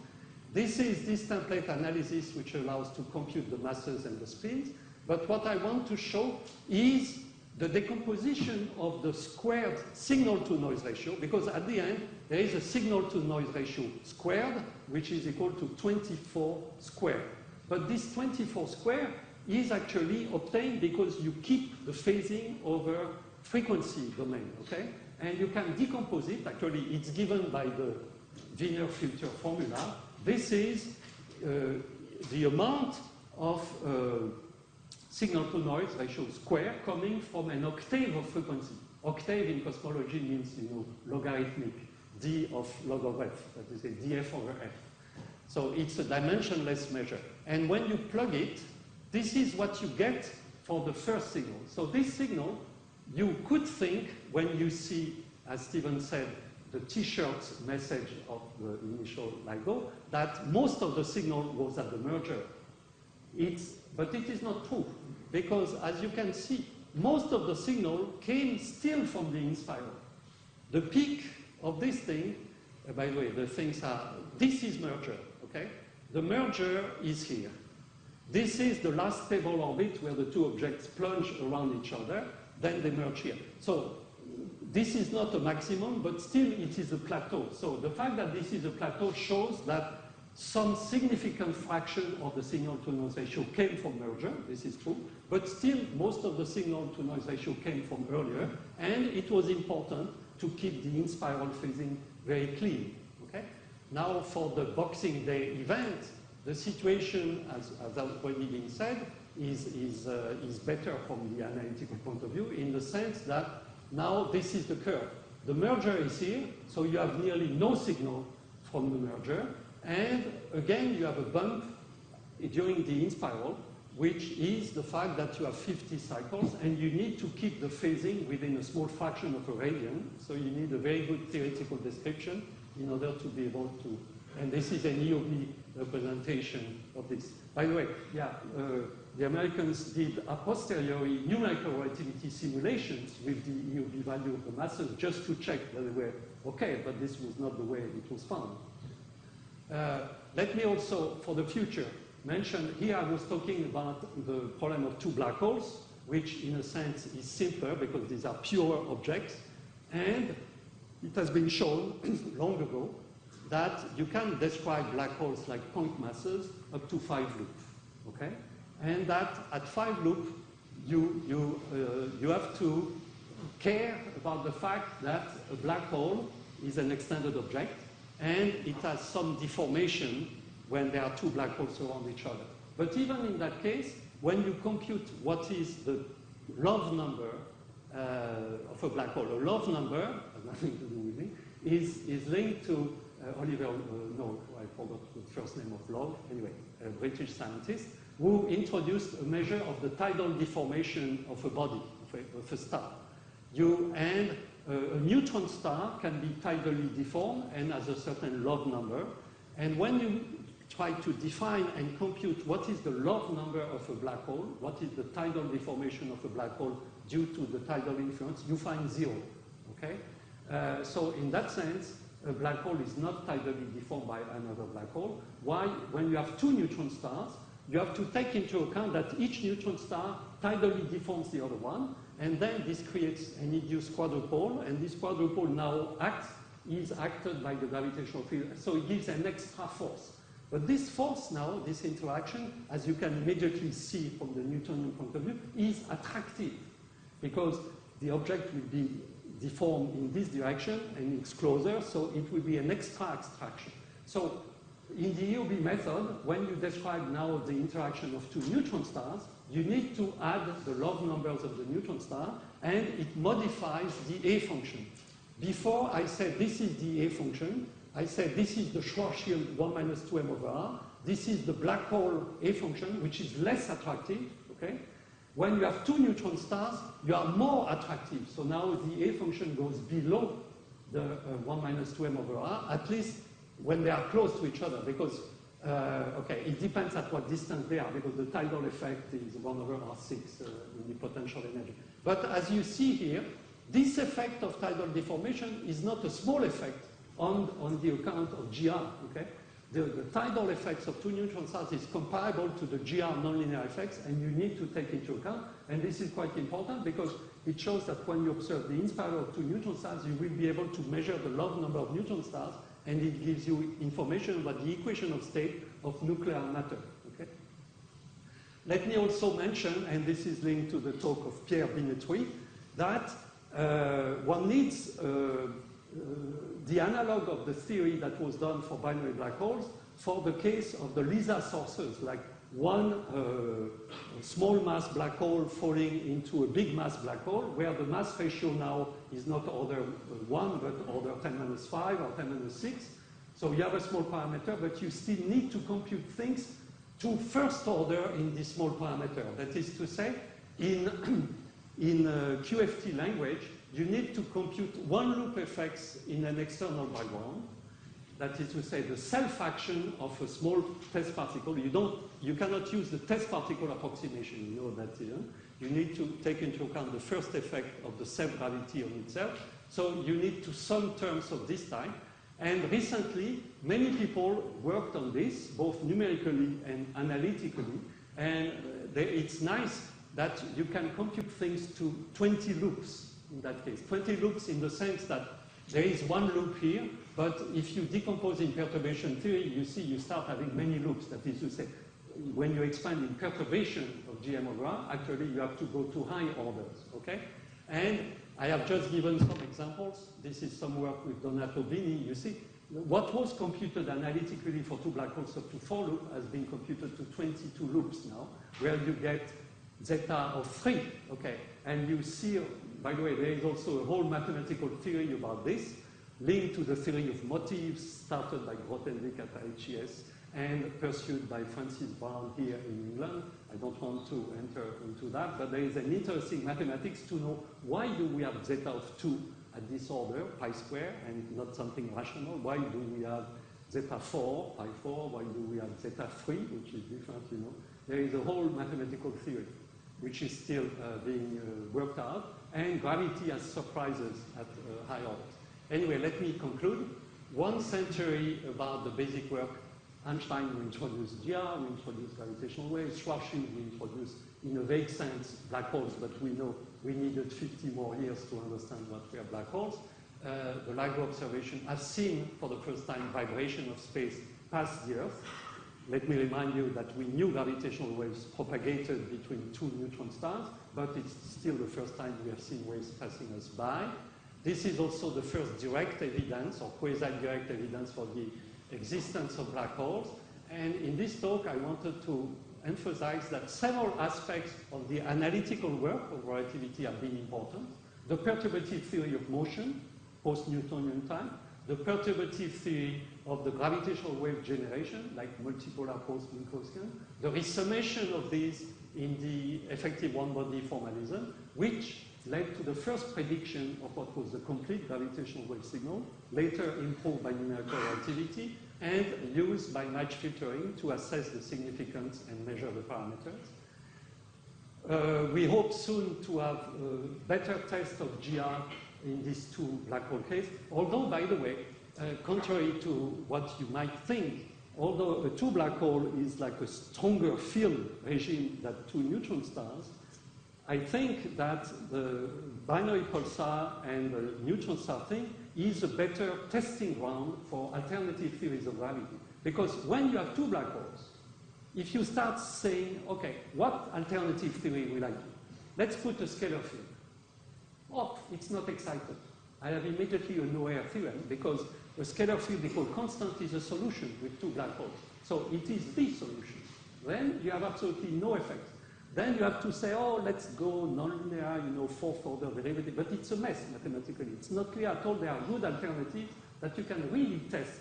This is this template analysis which allows to compute the masses and the spins. But what I want to show is the decomposition of the squared signal-to-noise ratio, because at the end, there is a signal-to-noise ratio squared, which is equal to 24 squared. But this 24 squared is actually obtained because you keep the phasing over frequency domain, okay? And you can decompose it. Actually, it's given by the Wiener filter formula. This is the amount of signal-to-noise ratio square coming from an octave of frequency. Octave in cosmology means, you know, logarithmic, d of log of f, that is a df over f. So it's a dimensionless measure. And when you plug it, this is what you get for the first signal. So this signal, you could think, when you see, as Stephen said, the t-shirt message of the initial LIGO, that most of the signal was at the merger. But it is not true. because as you can see, most of the signal came still from the in-spiral. The peak of this thing, by the way, the things are, this is merger, okay? The merger is here. This is the last stable orbit where the two objects plunge around each other, then they merge here. So this is not a maximum, but still it is a plateau. So the fact that this is a plateau shows that some significant fraction of the signal-to-noise ratio came from merger, this is true, but still most of the signal-to-noise ratio came from earlier, and it was important to keep the in-spiral phasing very clean. Okay? Now for the Boxing Day event, the situation, as already been said, is better from the analytical point of view in the sense that now this is the curve. The merger is here, so you have nearly no signal from the merger, and again you have a bump during the in-spiral, which is the fact that you have 50 cycles, and you need to keep the phasing within a small fraction of a radian, so you need a very good theoretical description in order to be able to, and this is an EOB representation of this. By the way, yeah, the Americans did a posteriori numerical relativity simulations with the EOB value of the masses just to check that they were okay, but this was not the way it was found. Let me also, for the future, mention, here I was talking about the problem of two black holes, which in a sense is simpler because these are pure objects, and it has been shown long ago that you can describe black holes like point masses up to 5 loop, okay? And that at 5 loop, you have to care about the fact that a black hole is an extended object, and it has some deformation when there are two black holes around each other. But even in that case, when you compute what is the love number of a black hole, a love number, has nothing to do with me, is linked to Oliver, no, I forgot the first name of Love, anyway, a British scientist, who introduced a measure of the tidal deformation of a body, of a star. A neutron star can be tidally deformed and has a certain log number. And when you try to define and compute what is the log number of a black hole, what is the tidal deformation of a black hole due to the tidal influence, you find 0. Okay? So in that sense, a black hole is not tidally deformed by another black hole. Why? When you have two neutron stars, you have to take into account that each neutron star tidally deforms the other one, and then this creates an induced quadrupole, and this quadrupole now is acted by the gravitational field, so it gives an extra force. But this force now, this interaction, as you can immediately see from the Newtonian point of view, is attractive, because the object will be deformed in this direction, and it's closer, so it will be an extra abstraction. So in the EOB method, when you describe now the interaction of two neutron stars, you need to add the log numbers of the neutron star, and it modifies the A function. Before I said this is the A function, I said this is the Schwarzschild 1 minus 2m over r, this is the black hole A function, which is less attractive, okay? When you have two neutron stars, you are more attractive. So now the A function goes below the 1 minus 2m over r, at least when they are close to each other, because, okay, it depends at what distance they are, because the tidal effect is 1 over r6 in the potential energy. But as you see here, this effect of tidal deformation is not a small effect on the account of GR, okay? The tidal effects of two neutron stars is comparable to the GR nonlinear effects, and you need to take into account, and this is quite important because it shows that when you observe the in-spiral of two neutron stars, you will be able to measure the log number of neutron stars, and it gives you information about the equation of state of nuclear matter. Okay? Let me also mention, and this is linked to the talk of Pierre Binetruy, that one needs the analog of the theory that was done for binary black holes for the case of the LISA sources, like one small mass black hole falling into a big mass black hole, where the mass ratio now is not order 1, but order 10 minus 5 or 10 minus 6. So you have a small parameter, but you still need to compute things to first order in this small parameter. That is to say, in QFT language, you need to compute one loop effects in an external background, that is to say the self-action of a small test particle. You cannot use the test particle approximation, you know that. You need to take into account the first effect of the self-gravity on itself. So you need to sum terms of this type. And recently, many people worked on this, both numerically and analytically. And it's nice that you can compute things to 20 loops in that case. 20 loops in the sense that there is one loop here, but if you decompose in perturbation theory, you see you start having many loops. That is to say, when you expand in perturbation of GMOgram, actually you have to go to high orders, okay? And I have just given some examples. This is some work with Donato Bini. You see, what was computed analytically for two black holes up to 4 loops has been computed to 22 loops now, where you get zeta of 3, okay? And you see, by the way, there is also a whole mathematical theory about this, linked to the theory of motifs, started by Grothendieck at IHS, and pursued by Francis Brown here in England. I don't want to enter into that, but there is an interesting mathematics to know why do we have zeta of 2 at this order, pi square, and not something rational? Why do we have zeta 4, pi 4? Why do we have zeta 3, which is different, you know? There is a whole mathematical theory, which is still being worked out, and gravity has surprises at high orders. Anyway, let me conclude. 1 century about the basic work. Einstein, we introduced GR, we introduced gravitational waves. Schwarzschild, we introduced, in a vague sense, black holes, but we know we needed 50 more years to understand what were black holes. The LIGO observation has seen, for the first time, vibration of space past the Earth. Let me remind you that we knew gravitational waves propagated between 2 neutron stars, but it's still the first time we have seen waves passing us by. This is also the first direct evidence, or quasi-direct evidence, for the existence of black holes. And in this talk, I wanted to emphasize that several aspects of the analytical work of relativity have been important. The perturbative theory of motion, post-Newtonian time, the perturbative theory of the gravitational wave generation, like multipolar post-Minkowskian, the resummation of these in the effective one-body formalism, which led to the first prediction of what was the complete gravitational wave signal, later improved by numerical relativity, and used by match filtering to assess the significance and measure the parameters. We hope soon to have a better test of GR in these 2 black hole cases, although, by the way, contrary to what you might think, although a 2 black hole is like a stronger field regime than 2 neutron stars, I think that the binary pulsar and the neutron star thing is a better testing ground for alternative theories of gravity. Because when you have 2 black holes, if you start saying, okay, what alternative theory will I do? Let's put a scalar field. Oh, it's not excited. I have immediately a no-air theorem because a scalar field equal constant is a solution with 2 black holes. So it is the solution. Then you have absolutely no effect. Then you have to say, oh, let's go nonlinear, you know, 4th order derivative. But it's a mess mathematically. It's not clear at all. There are good alternatives that you can really test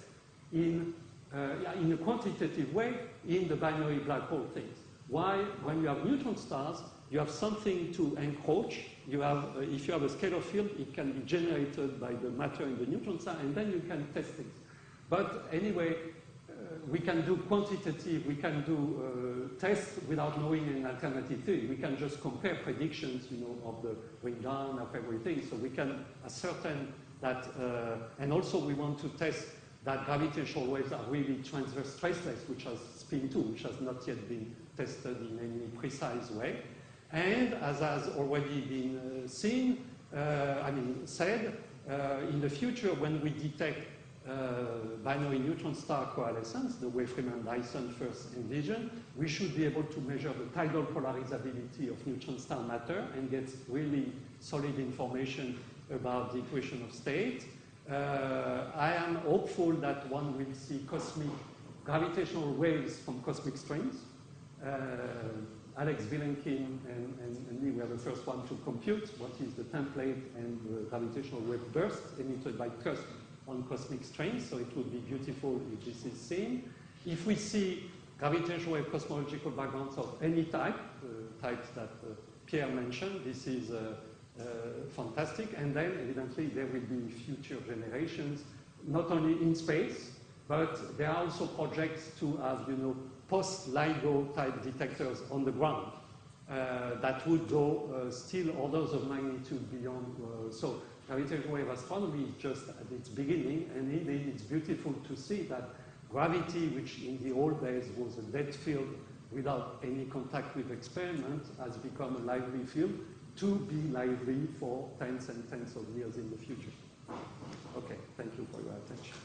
in a quantitative way in the binary black hole things. Why? When you have neutron stars, you have something to encroach. You have, if you have a scalar field, it can be generated by the matter in the neutron star, and then you can test things. But anyway, we can do quantitative, we can do tests without knowing an alternative theory. We can just compare predictions, you know, of the going down of everything. So we can ascertain that, and also we want to test that gravitational waves are really transverse traceless, which has spin 2, which has not yet been tested in any precise way. And as has already been said, in the future when we detect binary neutron star coalescence, the way Freeman-Dyson first envisioned, we should be able to measure the tidal polarizability of neutron star matter and get really solid information about the equation of state. I am hopeful that one will see cosmic gravitational waves from cosmic strings. Alex Vilenkin and me were the first one to compute what is the template and the gravitational wave burst emitted by cusp on cosmic strings, so it would be beautiful if this is seen. If we see gravitational wave cosmological backgrounds of any type, types that Pierre mentioned, this is fantastic, and then evidently there will be future generations, not only in space, But there are also projects to have, post-LIGO type detectors on the ground that would go still orders of magnitude beyond. So gravitational wave astronomy is just at its beginning, and indeed it's beautiful to see that gravity, which in the old days was a dead field without any contact with experiment, has become a lively field to be lively for tens and tens of years in the future. Okay, thank you for your attention.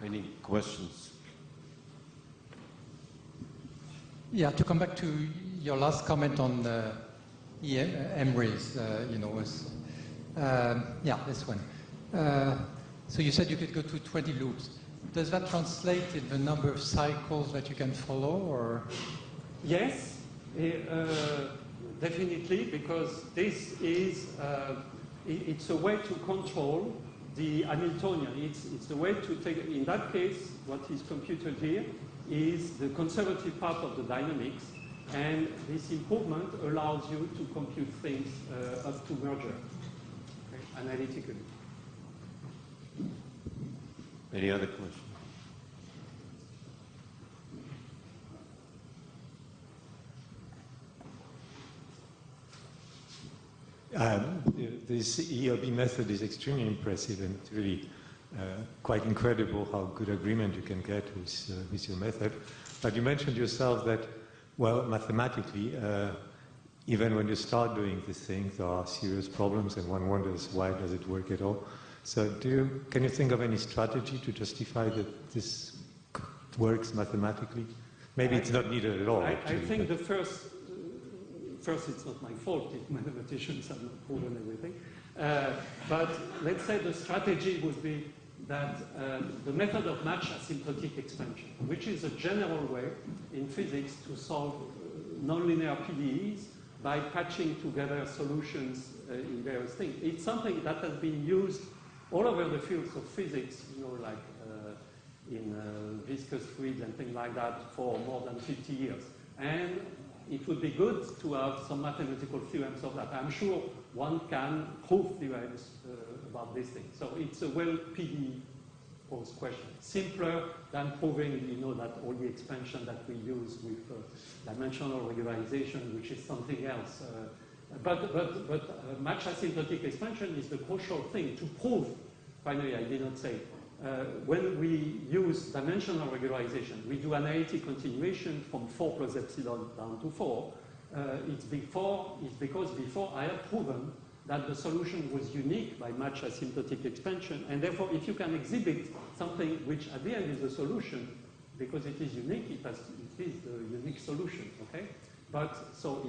Any questions?
Yeah, to come back to your last comment on M-rays, yeah, this one. So you said you could go to 20 loops. Does that translate in the number of cycles that you can follow, or?
Yes, definitely, because this is, it's a way to control the Hamiltonian. It's a way to take, in that case, what is computed here is the conservative part of the dynamics, and this improvement allows you to compute things up to merger, okay, analytically.
Any other questions?
This ELB method is extremely impressive, and it's really quite incredible how good agreement you can get with your method. But you mentioned yourself that, well, mathematically, even when you start doing this thing, there are serious problems, and one wonders why does it work at all. So can you think of any strategy to justify that this works mathematically? Maybe it's not needed at all.
I think the first, it's not my fault if mathematicians have not proven everything. But let's say the strategy would be that the method of match asymptotic expansion, which is a general way in physics to solve nonlinear PDEs by patching together solutions in various things. It's something that has been used all over the fields of physics, like in viscous fluids and things like that for more than 50 years. And it would be good to have some mathematical theorems of that. I'm sure one can prove theorems about this thing. So it's a well-PDE posed question. Simpler than proving, that all the expansion that we use with dimensional regularization, which is something else. But match asymptotic expansion is the crucial thing to prove. Finally, I did not say. When we use dimensional regularization, we do analytic continuation from 4 plus epsilon down to 4. It's because before I have proven that the solution was unique by match asymptotic expansion, and therefore if you can exhibit something which at the end is a solution, because it is unique, it is the unique solution, okay? But so,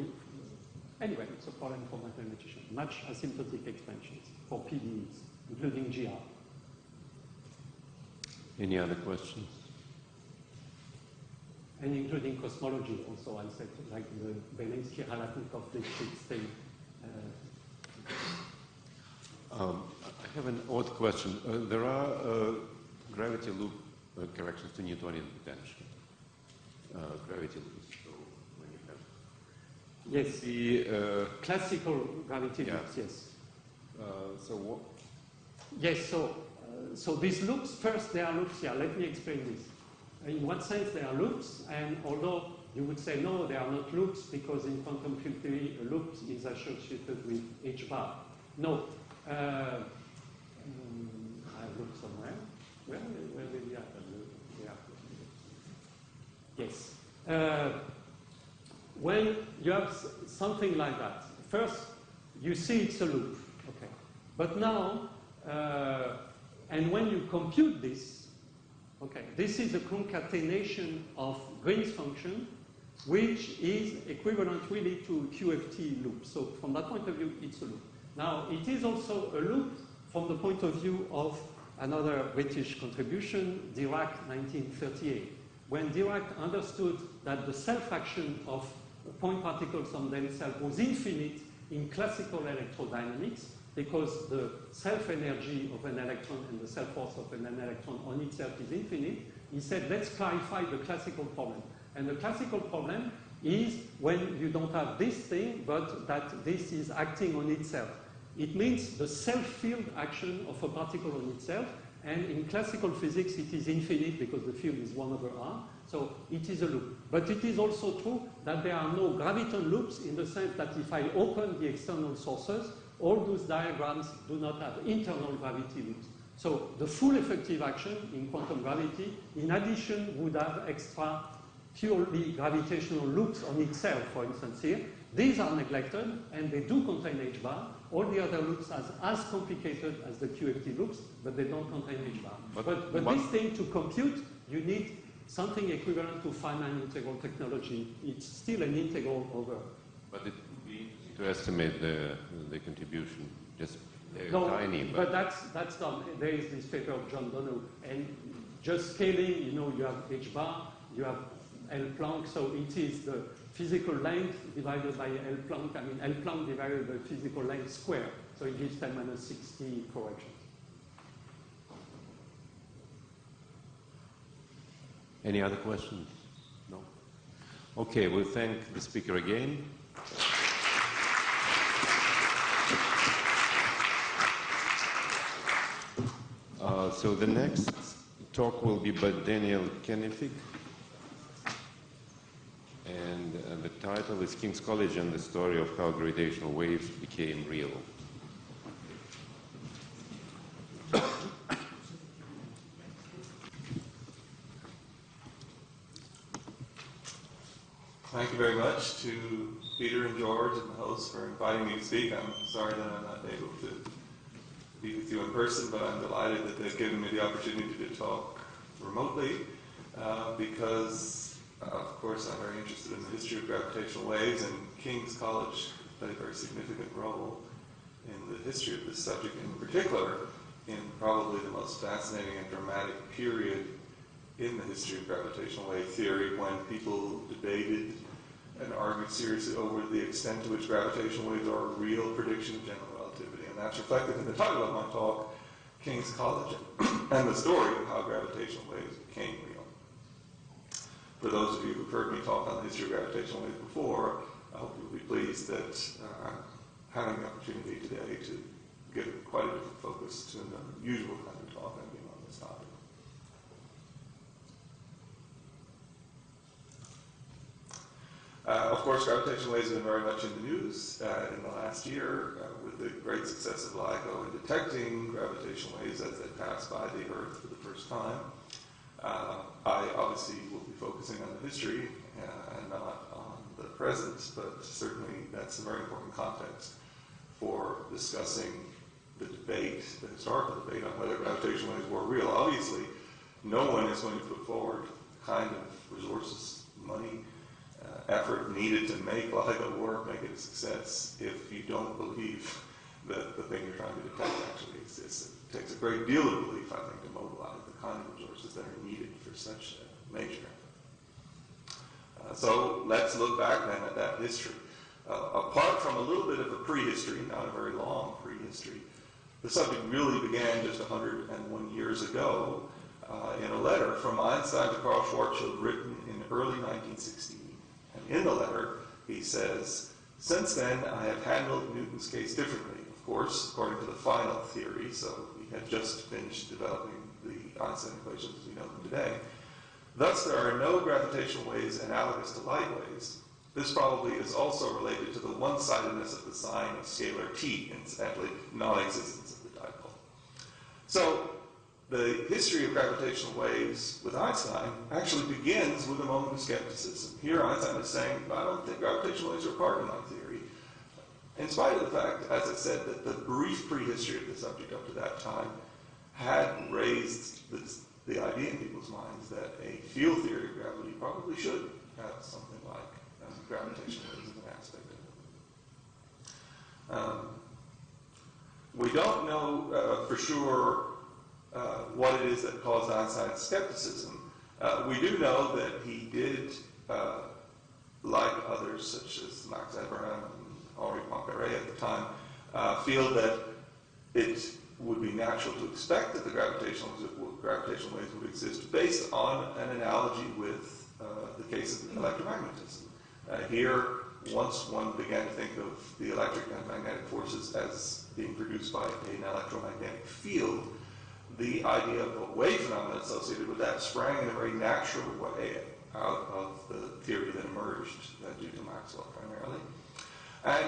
anyway, it's a problem for mathematicians. Match asymptotic expansions for PDEs, including GR.
Any other questions?
And including cosmology also, I said, like the Belinsky-Halatnikov-Lipschitz thing.
I have an odd question. There are gravity loop corrections to Newtonian potential. Gravity loops. So when you have
yes, the classical gravity loops, yes.
So what?
Yes, so these loops, first they are loops here. Let me explain this. In what sense they are loops, and although you would say no, they are not loops because in quantum field theory a loop is associated with H bar. No. I look somewhere. Where will you have? Yes. When you have something like that, first you see it's a loop. Okay. But now, and when you compute this, okay, this is a concatenation of Green's function, which is equivalent really to QFT loop. So from that point of view, it's a loop. Now, it is also a loop from the point of view of another British contribution, Dirac 1938. When Dirac understood that the self-action of point particles on themselves was infinite in classical electrodynamics, because the self-energy of an electron and the self-force of an electron on itself is infinite, he said, let's clarify the classical problem. And the classical problem is when you don't have this thing, but that this is acting on itself. It means the self-field action of a particle on itself, and in classical physics it is infinite because the field is 1/r, so it is a loop. But it is also true that there are no graviton loops in the sense that if I open the external sources, all those diagrams do not have internal gravity loops. So the full effective action in quantum gravity, in addition, would have extra purely gravitational loops on itself, for instance here. These are neglected, and they do contain h-bar. All the other loops are as complicated as the QFT loops, but they don't contain h-bar. But this thing to compute, you need something equivalent to finite integral technology. It's still an integral over.
But it would be easy to estimate the contribution, just tiny.
But that's done. There is this paper of John Donough, and just scaling, you know, you have h-bar, you have L Planck, so it is the physical length divided by L Planck. I mean, L Planck divided by physical length square, so it gives 10⁻60 corrections.
Any other questions? No? Okay, we'll thank the speaker again. So the next talk will be by Daniel Kennefick. And the title is King's College and the Story of How Gravitational Waves Became Real.
Thank you very much to Peter and George and the host for inviting me to speak. I'm sorry that I'm not able to be with you in person, but I'm delighted that they've given me the opportunity to talk remotely because, of course, I'm very interested in the history of gravitational waves, and King's College played a very significant role in the history of this subject, in particular in probably the most fascinating and dramatic period in the history of gravitational wave theory, when people debated and argued seriously over the extent to which gravitational waves are a real prediction of general relativity. And that's reflected in the title of my talk, King's College and the Story of How Gravitational Waves Became Real. For those of you who've heard me talk on the history of gravitational waves before, I hope you'll be pleased that I'm having the opportunity today to give quite a different focus to the usual kind of talk I'm giving on this topic. Of course, gravitational waves have been very much in the news in the last year with the great success of LIGO in detecting gravitational waves as they pass by the Earth for the first time. I obviously will be focusing on the history and not on the present, but certainly that's a very important context for discussing the debate, the historical debate on whether gravitational waves were real. Obviously, no one is going to put forward the kind of resources, money, effort needed to make LIGO work, make it a success, if you don't believe that the thing you're trying to detect actually exists. It takes a great deal of belief, I think, to mobilize the kind of resources that are needed for such a major effort. So let's look back then at that history. Apart from a little bit of a prehistory, not a very long prehistory, the subject really began just 101 years ago in a letter from Einstein to Karl Schwarzschild written in early 1916. And in the letter, he says, "Since then, I have handled Newton's case differently, of course, according to the final theory." So he had just finished developing the Einstein equations as we know them today. "Thus, there are no gravitational waves analogous to light waves. This probably is also related to the one-sidedness of the sign of scalar t, incidentally, non-existence of the dipole." So the history of gravitational waves with Einstein actually begins with a moment of skepticism. Here Einstein is saying, I don't think gravitational waves are part of my theory. In spite of the fact, as I said, that the brief prehistory of the subject up to that time had raised the idea in people's minds that a field theory of gravity probably should have something like gravitational waves as an aspect of it. We don't know for sure what it is that caused Einstein's skepticism. We do know that he did, like others such as Max Abraham and Henri Poincaré at the time, feel that it would be natural to expect that the gravitational waves would exist based on an analogy with the case of electromagnetism. Here, once one began to think of the electric and magnetic forces as being produced by an electromagnetic field, the idea of a wave phenomenon associated with that sprang in a very natural way out of the theory that emerged due to Maxwell primarily. And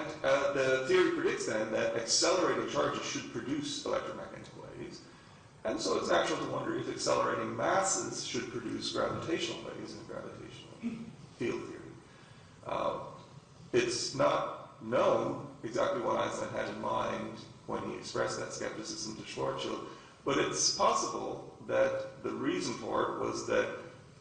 the theory predicts then that accelerating charges should produce electromagnetic waves. And so it's natural to wonder if accelerating masses should produce gravitational waves in gravitational field theory. It's not known exactly what Einstein had in mind when he expressed that skepticism to Schwarzschild, but it's possible that the reason for it was that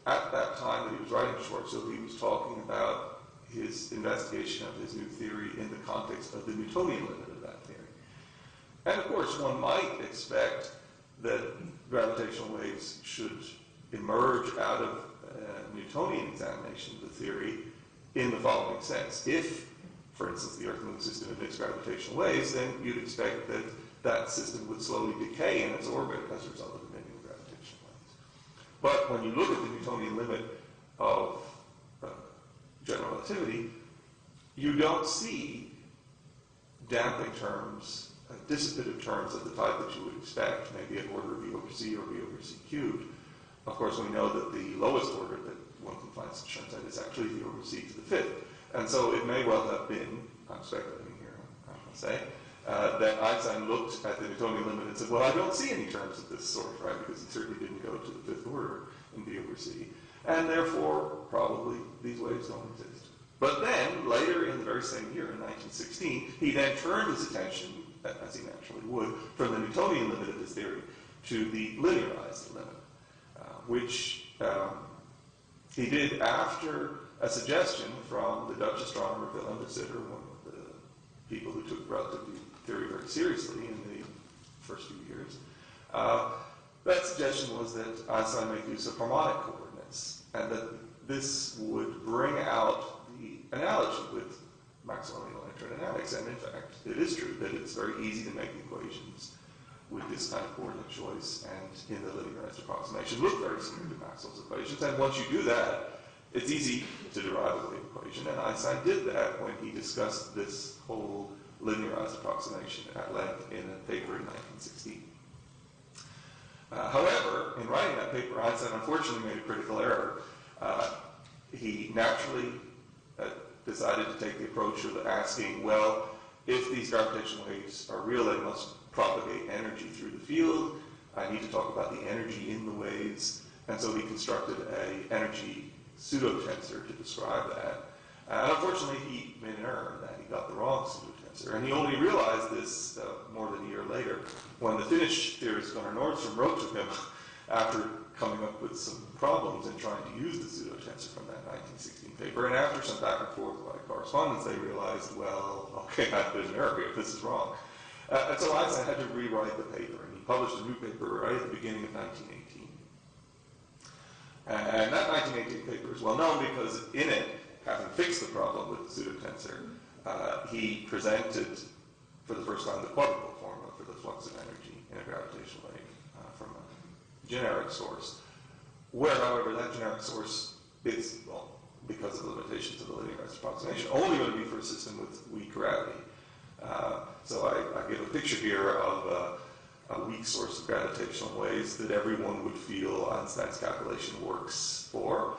at that time that he was writing to Schwarzschild, he was talking about his investigation of his new theory in the context of the Newtonian limit of that theory. And of course, one might expect that gravitational waves should emerge out of a Newtonian examination of the theory in the following sense. If, for instance, the Earth-Moon system emits gravitational waves, then you'd expect that that system would slowly decay in its orbit as a result of emitting gravitational waves. But when you look at the Newtonian limit of general relativity, you don't see damping terms, dissipative terms of the type that you would expect, maybe a order of V over C or V over C cubed. Of course, we know that the lowest order that one can find such terms at is actually V over C to the fifth. And so it may well have been, I'm speculating here, I'm going to say, that Einstein looked at the Newtonian limit and said, well, I don't see any terms of this sort, right? Because he certainly didn't go to the fifth order in V over C. And therefore, probably these waves don't exist. But then, later in the very same year, in 1916, he then turned his attention, as he naturally would, from the Newtonian limit of his theory to the linearized limit, which he did after a suggestion from the Dutch astronomer Willem de Sitter, one of the people who took relativity theory very seriously in the first few years. That suggestion was that Einstein make use of harmonic coordinates, and that this would bring out the analogy with Maxwellian electrodynamics. And in fact, it is true that it's very easy to make equations with this kind of coordinate choice and in the linearized approximation look very similar to Maxwell's equations. And once you do that, it's easy to derive a wave equation. And Einstein did that when he discussed this whole linearized approximation at length in a paper in 1916. However, in writing that paper, Einstein unfortunately made a critical error. He naturally decided to take the approach of asking, well, if these gravitational waves are real, they must propagate energy through the field. I need to talk about the energy in the waves. And so he constructed an energy pseudotensor to describe that. And unfortunately, he made an error in that. He got the wrong pseudotensor. And he only realized this more than a year later, when the Finnish theorist Gunnar Nordström wrote to him after coming up with some problems in trying to use the pseudotensor from that 1916 paper. And after some back and forth by correspondence, they realized, well, okay, there's an error here. This is wrong. And so Einstein had to rewrite the paper, and he published a new paper right at the beginning of 1918. And that 1918 paper is well known because in it, having fixed the problem with the pseudotensor, he presented for the first time the quadruple formula for the flux of energy in a gravitational wave from a generic source, where, however, that generic source is, well, because of the limitations of the linearized approximation, only going to be for a system with weak gravity. So I give a picture here of a weak source of gravitational waves that everyone would feel Einstein's calculation works for,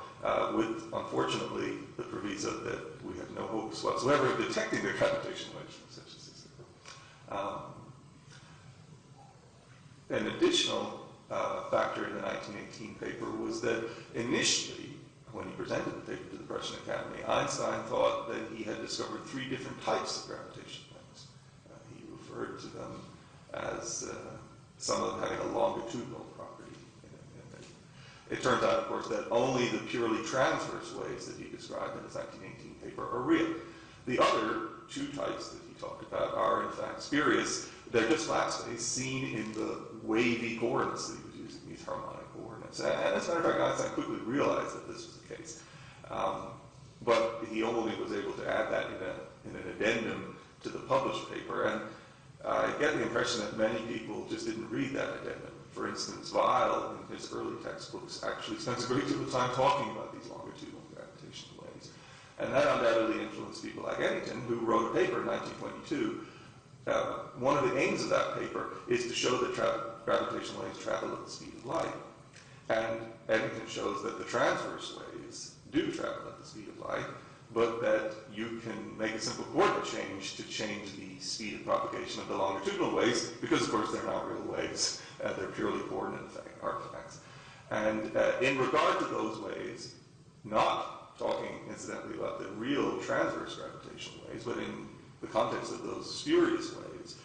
with, unfortunately, the proviso that we have no hopes whatsoever of detecting the gravitational waves from such a system. An additional factor in the 1918 paper was that initially, when he presented the paper to the Prussian Academy, Einstein thought that he had discovered 3 different types of gravitational waves. He referred to them as some of them having a longitudinal property. It turns out, of course, that only the purely transverse waves that he described in his 1918 paper are real. The other 2 types that he talked about are, in fact, spurious. They're just flat space seen in the wavy coordinates that he was using, these harmonic coordinates. And as a matter of fact, Einstein quickly realized that this was the case. But he only was able to add that in an addendum to the published paper. And I get the impression that many people just didn't read that addendum. For instance, Weil, in his early textbooks, actually spends a great deal of time talking about these longitudinal gravitational waves. And that undoubtedly influenced people like Eddington, who wrote a paper in 1922. One of the aims of that paper is to show that gravitational waves travel at the speed of light. And Eddington shows that the transverse waves do travel at the speed of light, but that you can make a simple coordinate change to change the speed of propagation of the longitudinal waves, because of course they're not real waves, they're purely coordinate artifacts. And in regard to those waves, not talking incidentally about the real transverse gravitational waves, but in the context of those spurious waves,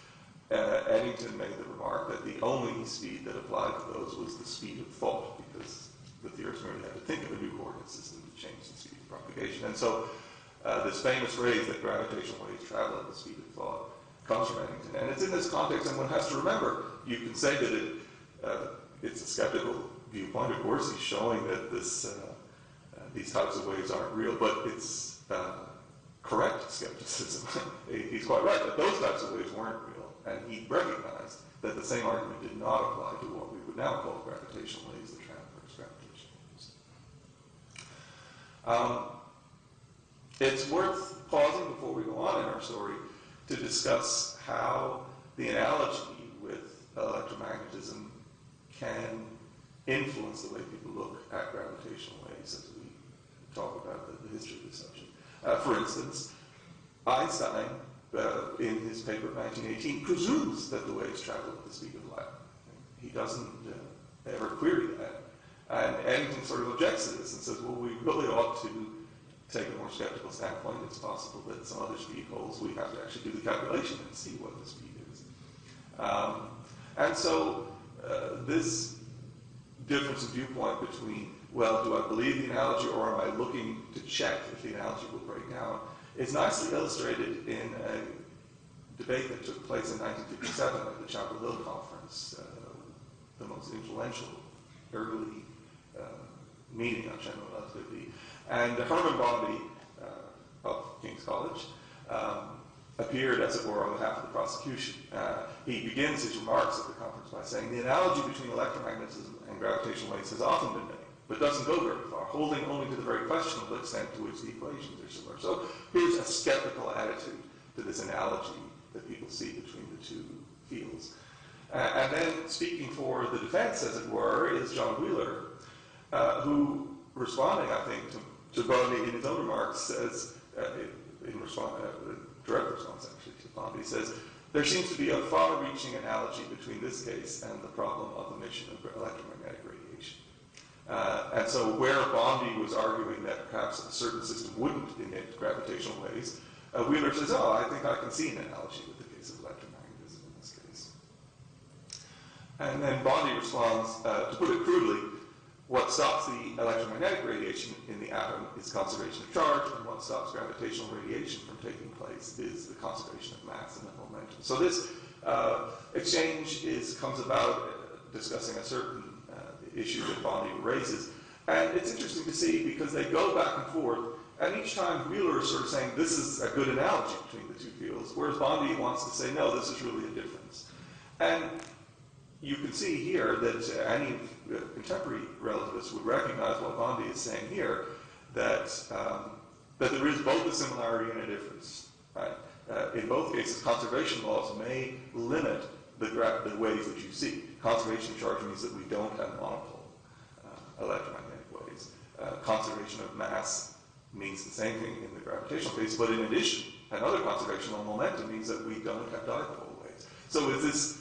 Eddington made the remark that the only speed that applied to those was the speed of thought, because the theorists merely had to think of a new coordinate system to change the speed of propagation. And so this famous phrase that gravitational waves travel at the speed of thought comes from Eddington. And it's in this context, and one has to remember, you can say that it's a skeptical viewpoint. Of course, he's showing that these types of waves aren't real, but it's correct skepticism. He's quite right that those types of waves weren't real, and he recognized that the same argument did not apply to what we would now call gravitational waves, the transverse gravitational waves. It's worth pausing before we go on in our story to discuss how the analogy with electromagnetism can influence the way people look at gravitational waves as we talk about the history of the subject. For instance, Einstein, in his paper of 1918, presumes that the waves travel at the speed of light. He doesn't ever query that. And Eddington sort of objects to this and says, well, we really ought to take a more skeptical standpoint. It's possible that some other speed holds. We have to actually do the calculation and see what the speed is. And so this difference of viewpoint between, well, do I believe the analogy or am I looking to check if the analogy will break down, is nicely illustrated in a debate that took place in 1957 at the Chapel Hill Conference, the most influential early meeting on general relativity. And Herman Bondi of King's College appeared, as it were, on behalf of the prosecution. He begins his remarks at the conference by saying, the analogy between electromagnetism and gravitational waves has often been made, but doesn't go very far, holding only to the very questionable extent to which the equations are similar. So here's a skeptical attitude to this analogy that people see between the two fields. And then speaking for the defense, as it were, is John Wheeler, who, responding, I think, to Bondi in his own remarks, says, in response, direct response actually to Bondi, says, there seems to be a far-reaching analogy between this case and the problem of emission of electromagnetic radiation. And so where Bondi was arguing that perhaps a certain system wouldn't emit gravitational waves, Wheeler says, oh, I think I can see an analogy with the case of electromagnetism in this case. And then Bondi responds, to put it crudely, what stops the electromagnetic radiation in the atom is conservation of charge, and what stops gravitational radiation from taking place is the conservation of mass and momentum. So this exchange comes about discussing a certain issue that Bondi raises. And it's interesting to see because they go back and forth, and each time Wheeler is sort of saying this is a good analogy between the two fields, whereas Bondi wants to say, no, this is really a difference. And you can see here that any contemporary relativists would recognize what Bondi is saying here, that there is both a similarity and a difference. Right? In both cases, conservation laws may limit the ways that you see. Conservation of charge means that we don't have monopole electromagnetic waves. Conservation of mass means the same thing in the gravitational case, but in addition, another conservation of momentum means that we don't have dipole waves. So is this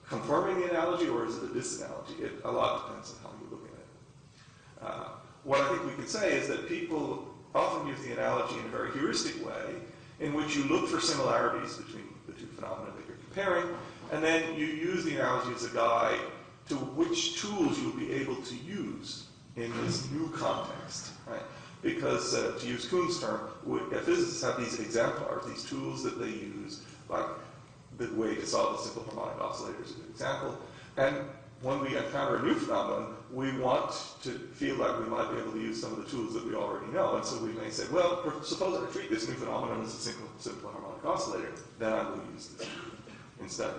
confirming the analogy or is it a disanalogy? A lot depends on how you look at it. What I think we can say is that people often use the analogy in a very heuristic way in which you look for similarities between the two phenomena that you're comparing, and then you use the analogy as a guide to which tools you'll be able to use in this new context, right? Because, to use Kuhn's term, physicists have these exemplars, these tools that they use, like the way to solve a simple harmonic oscillator is a good example. And when we encounter a new phenomenon, we want to feel like we might be able to use some of the tools that we already know. And so we may say, well, suppose I treat this new phenomenon as a simple harmonic oscillator, then I will use this instead.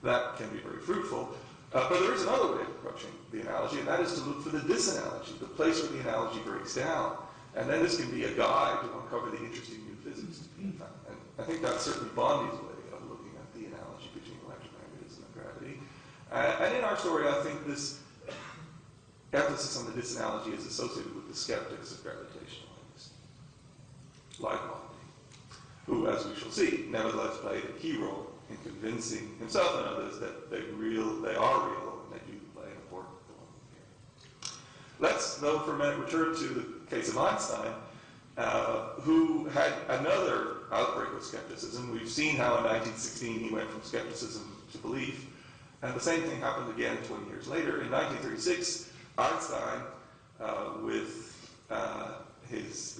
That can be very fruitful. But there is another way of approaching the analogy, and that is to look for the disanalogy, the place where the analogy breaks down. And then this can be a guide to uncover the interesting new physics to be found. And I think that's certainly Bondi's way of looking at the analogy between electromagnetism and gravity. And in our story, I think this emphasis on the disanalogy is associated with the skeptics of gravitational waves, like Bondi, who, as we shall see, nevertheless played a key role in convincing himself and others that they are real and they do play an important role here. Let's, though, for a minute return to the case of Einstein, who had another outbreak of skepticism. We've seen how in 1916 he went from skepticism to belief, and the same thing happened again 20 years later. In 1936, Einstein, with his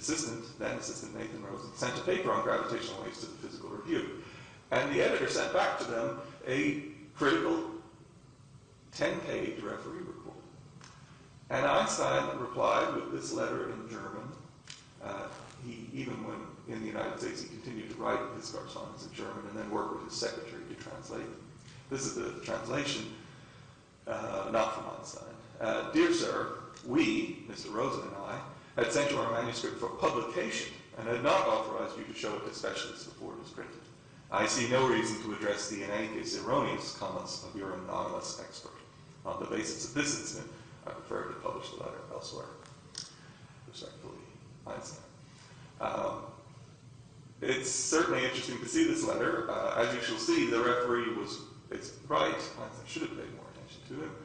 then assistant Nathan Rosen, sent a paper on gravitational waves to the Physical Review. And the editor sent back to them a critical 10-page referee report. And Einstein replied with this letter in German. Even when in the United States, he continued to write his correspondence in German and then work with his secretary to translate them. This is the translation, not from Einstein. Dear sir, we, Mr. Rosen and I, had sent you our manuscript for publication and had not authorized you to show it to specialists before it was printed. I see no reason to address the, in any case, erroneous comments of your anonymous expert. On the basis of this incident, I prefer to publish the letter elsewhere. Respectfully, Einstein. It's certainly interesting to see this letter. As you shall see, the referee it's right. Einstein should have paid more attention to him.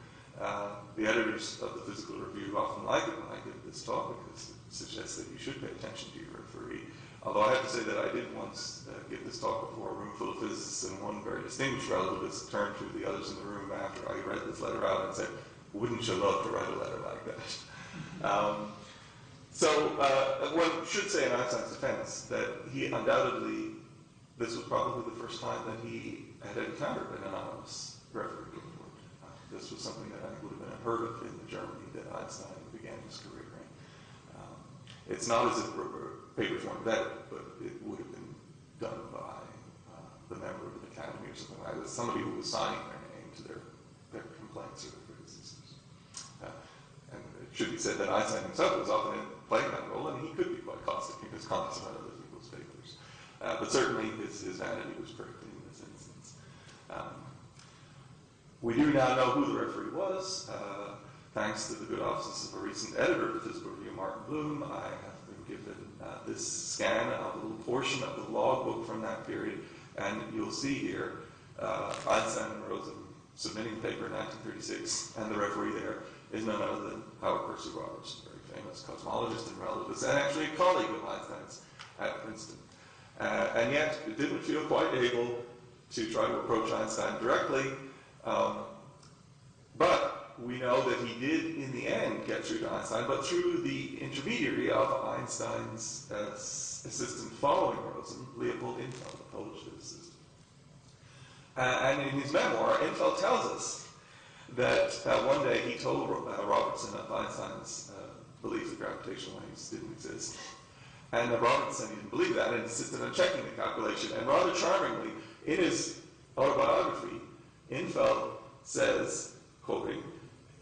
The editors of the Physical Review often like it when I give this talk because it suggests that you should pay attention to your referee. Although I have to say that I did once give this talk before a room full of physicists, and one very distinguished relativist turned to the others in the room after I read this letter out and said, "Wouldn't you love to write a letter like that?" So one should say in Einstein's defense that he undoubtedly, this was probably the first time that he had encountered an anonymous referee report. This was something that I think would have been unheard of in the Germany that Einstein began his career in. It's not as if papers weren't vetted, but it would have been done by the member of an academy or something like that, somebody who was signing their name to their complaints or their criticisms. And it should be said that Einstein himself was often playing that role, and he could be quite caustic in his comments about other people's papers. But certainly his vanity was pricked in this instance. We do now know who the referee was. Thanks to the good offices of a recent editor of the Physical Review, Martin Bloom, I have been given this scan of a little portion of the logbook from that period, and you'll see here Einstein and Rosen submitting the paper in 1936, and the referee there is none other than Howard Percy Robertson, very famous cosmologist and relativist, and actually a colleague of Einstein's at Princeton. And yet, it didn't feel quite able to try to approach Einstein directly, but we know that he did, in the end, get through to Einstein, but through the intermediary of Einstein's assistant following Rosen, Leopold Infeld, a Polish physicist. And in his memoir, Infeld tells us that one day he told Robertson of Einstein's belief that gravitational waves didn't exist. And Robertson didn't believe that and insisted on checking the calculation. And rather charmingly, in his autobiography, Infeld says, quoting,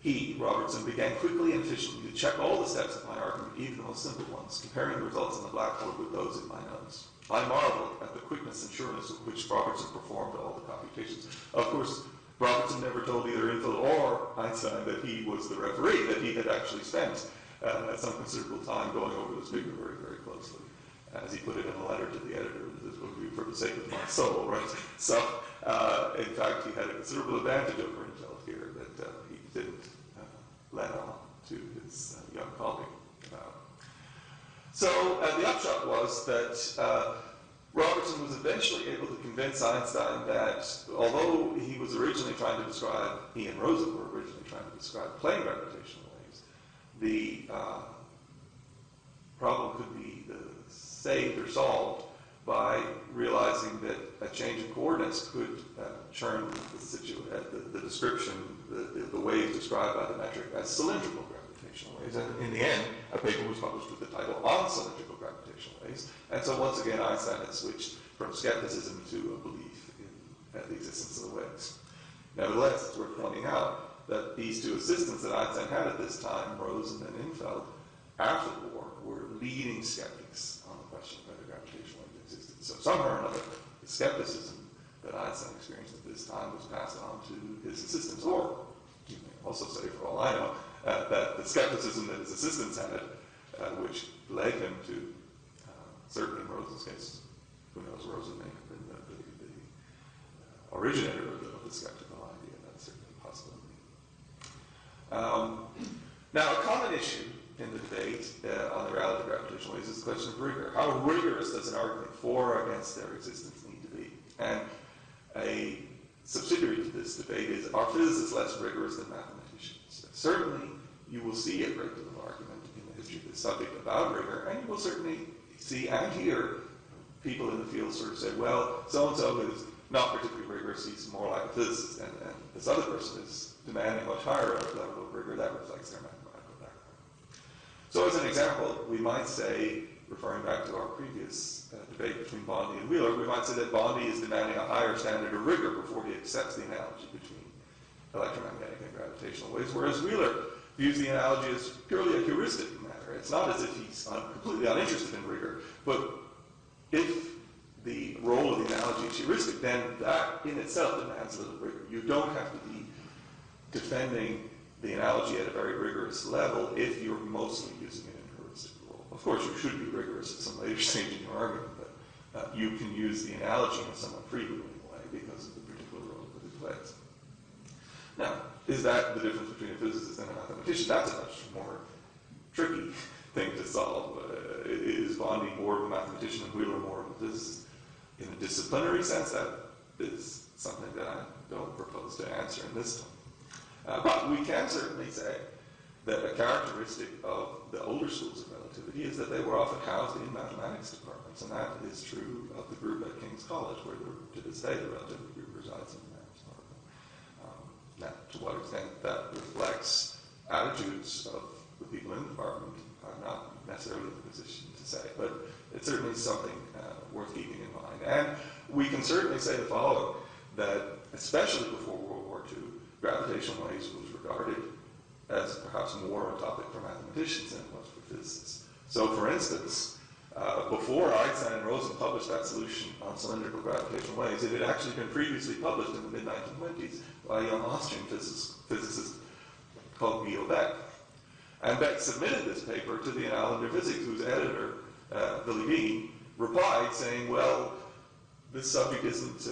he, Robertson, began quickly and efficiently to check all the steps of my argument, even the most simple ones, comparing the results on the blackboard with those in my notes. I marveled at the quickness and sureness with which Robertson performed all the computations. Of course, Robertson never told either Infeld or Einstein that he was the referee, that he had actually spent some considerable time going over this figure very, very closely. As he put it in a letter to the editor of this book, for the sake of my soul, right? So, in fact, he had a considerable advantage over Infeld here that he didn't let on to his young colleague about. So, the upshot was that Robertson was eventually able to convince Einstein that although he was originally trying to describe, he and Rosen were originally trying to describe plane gravitational waves, the problem could be saved or solved by realizing that a change in coordinates could turn the description, the waves described by the metric as cylindrical gravitational waves. And in the end, a paper was published with the title On Cylindrical Gravitational Waves. And so once again, Einstein had switched from skepticism to a belief in the existence of the waves. Nevertheless, it's worth pointing out that these two assistants that Einstein had at this time, Rosen and Infeld, after the war, were leading skeptics on the question of whether gravitational waves existed. So somehow or another, the skepticism that Einstein experienced at this time was passed on to his assistants, or you may also say, for all I know, that the skepticism that his assistants had, which led him to, certainly in Rose's case, who knows, Rose may have been the originator of the skeptical idea. That's certainly a possibility. Now, a common issue in the debate on the reality of gravitational waves is the question of rigor. How rigorous does an argument for or against their existence need to be? And a subsidiary to this debate is, are physicists less rigorous than mathematicians? Certainly, you will see a great deal of argument in the history of this subject about rigor, and you will certainly see and hear people in the field sort of say, well, so-and-so is not particularly rigorous, he's more like a physicist, and this other person is demanding a much higher level of rigor that reflects their mathematical background. So as an example, we might say, referring back to our previous debate between Bondi and Wheeler, we might say that Bondi is demanding a higher standard of rigor before he accepts the analogy between electromagnetic and gravitational waves, whereas Wheeler views the analogy as purely a heuristic matter. It's not as if he's completely uninterested in rigor, but if the role of the analogy is heuristic, then that in itself demands a little rigor. You don't have to be defending the analogy at a very rigorous level if you're mostly using it in a heuristic role. Of course, you should be rigorous at some later stage in your argument, but you can use the analogy in a somewhat freewheeling way because of the particular role that it plays. Now, is that the difference between a physicist and a mathematician? That's a much more tricky thing to solve. Is Bondi more of a mathematician and Wheeler more of a physicist? In a disciplinary sense, that is something that I don't propose to answer in this talk. But we can certainly say that a characteristic of the older schools of relativity is that they were often housed in mathematics departments, and that is true of the group at King's College, where to this day the relativity group resides in the maths department. Now, to what extent that reflects attitudes of the people in the department, I'm not necessarily in a position to say, but it's certainly something worth keeping in mind. And we can certainly say the following, that especially before World War II, gravitational waves was regarded as perhaps more a topic for mathematicians than it was for physicists. So for instance, before Einstein and Rosen published that solution on cylindrical gravitational waves, it had actually been previously published in the mid-1920s by a young Austrian physicist called Guido Beck. And Beck submitted this paper to the Annalen der Physik, whose editor, Davies, replied saying, well, this subject isn't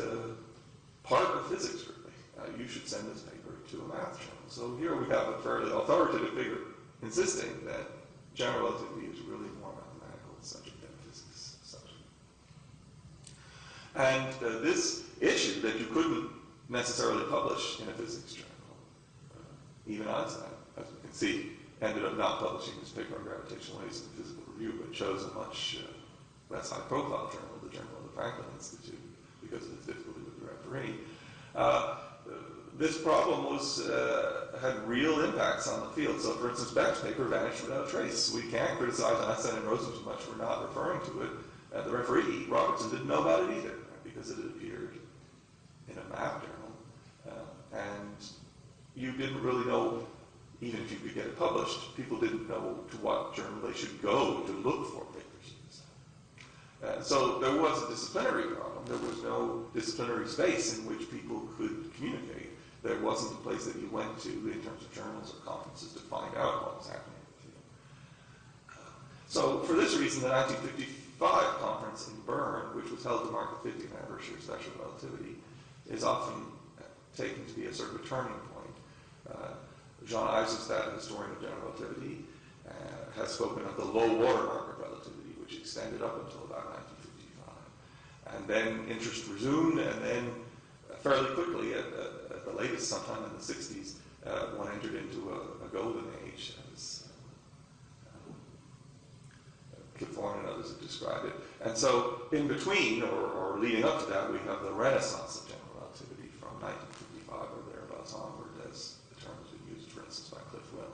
part of physics, really. You should send this paper to a math journal. So here we have a fairly authoritative figure insisting that general relativity is really more mathematical subject than a physics subject. And this issue that you couldn't necessarily publish in a physics journal, even Einstein, as we can see, ended up not publishing his paper on gravitational waves in the Physical Review, but chose a much less high-profile journal, the Journal of the Franklin Institute, because of its difficulty with the referee. This problem had real impacts on the field. So, for instance, Beck's paper vanished without a trace. We can't criticize Einstein and Rosen too much for not referring to it. The referee, Robertson, didn't know about it either, because it had appeared in a math journal. And you didn't really know, even if you could get it published, people didn't know to what journal they should go to look for papers. So there was a disciplinary problem. There was no disciplinary space in which people could communicate. There wasn't a place that you went to in terms of journals or conferences to find out what was happening in the field. So for this reason, the 1955 conference in Bern, which was held to mark the 50th anniversary of special relativity, is often taken to be a sort of a turning point. Jean Eisenstadt, a historian of general relativity, has spoken of the low water mark of relativity, which extended up until about 1955. And then interest resumed, and then fairly quickly, at the latest, sometime in the 60s, one entered into a golden age, as Kip Thorne and others have described it. And so in between, or leading up to that, we have the renaissance of general relativity from 1955 or thereabouts onward, as the term has been used, for instance, by Cliff Will.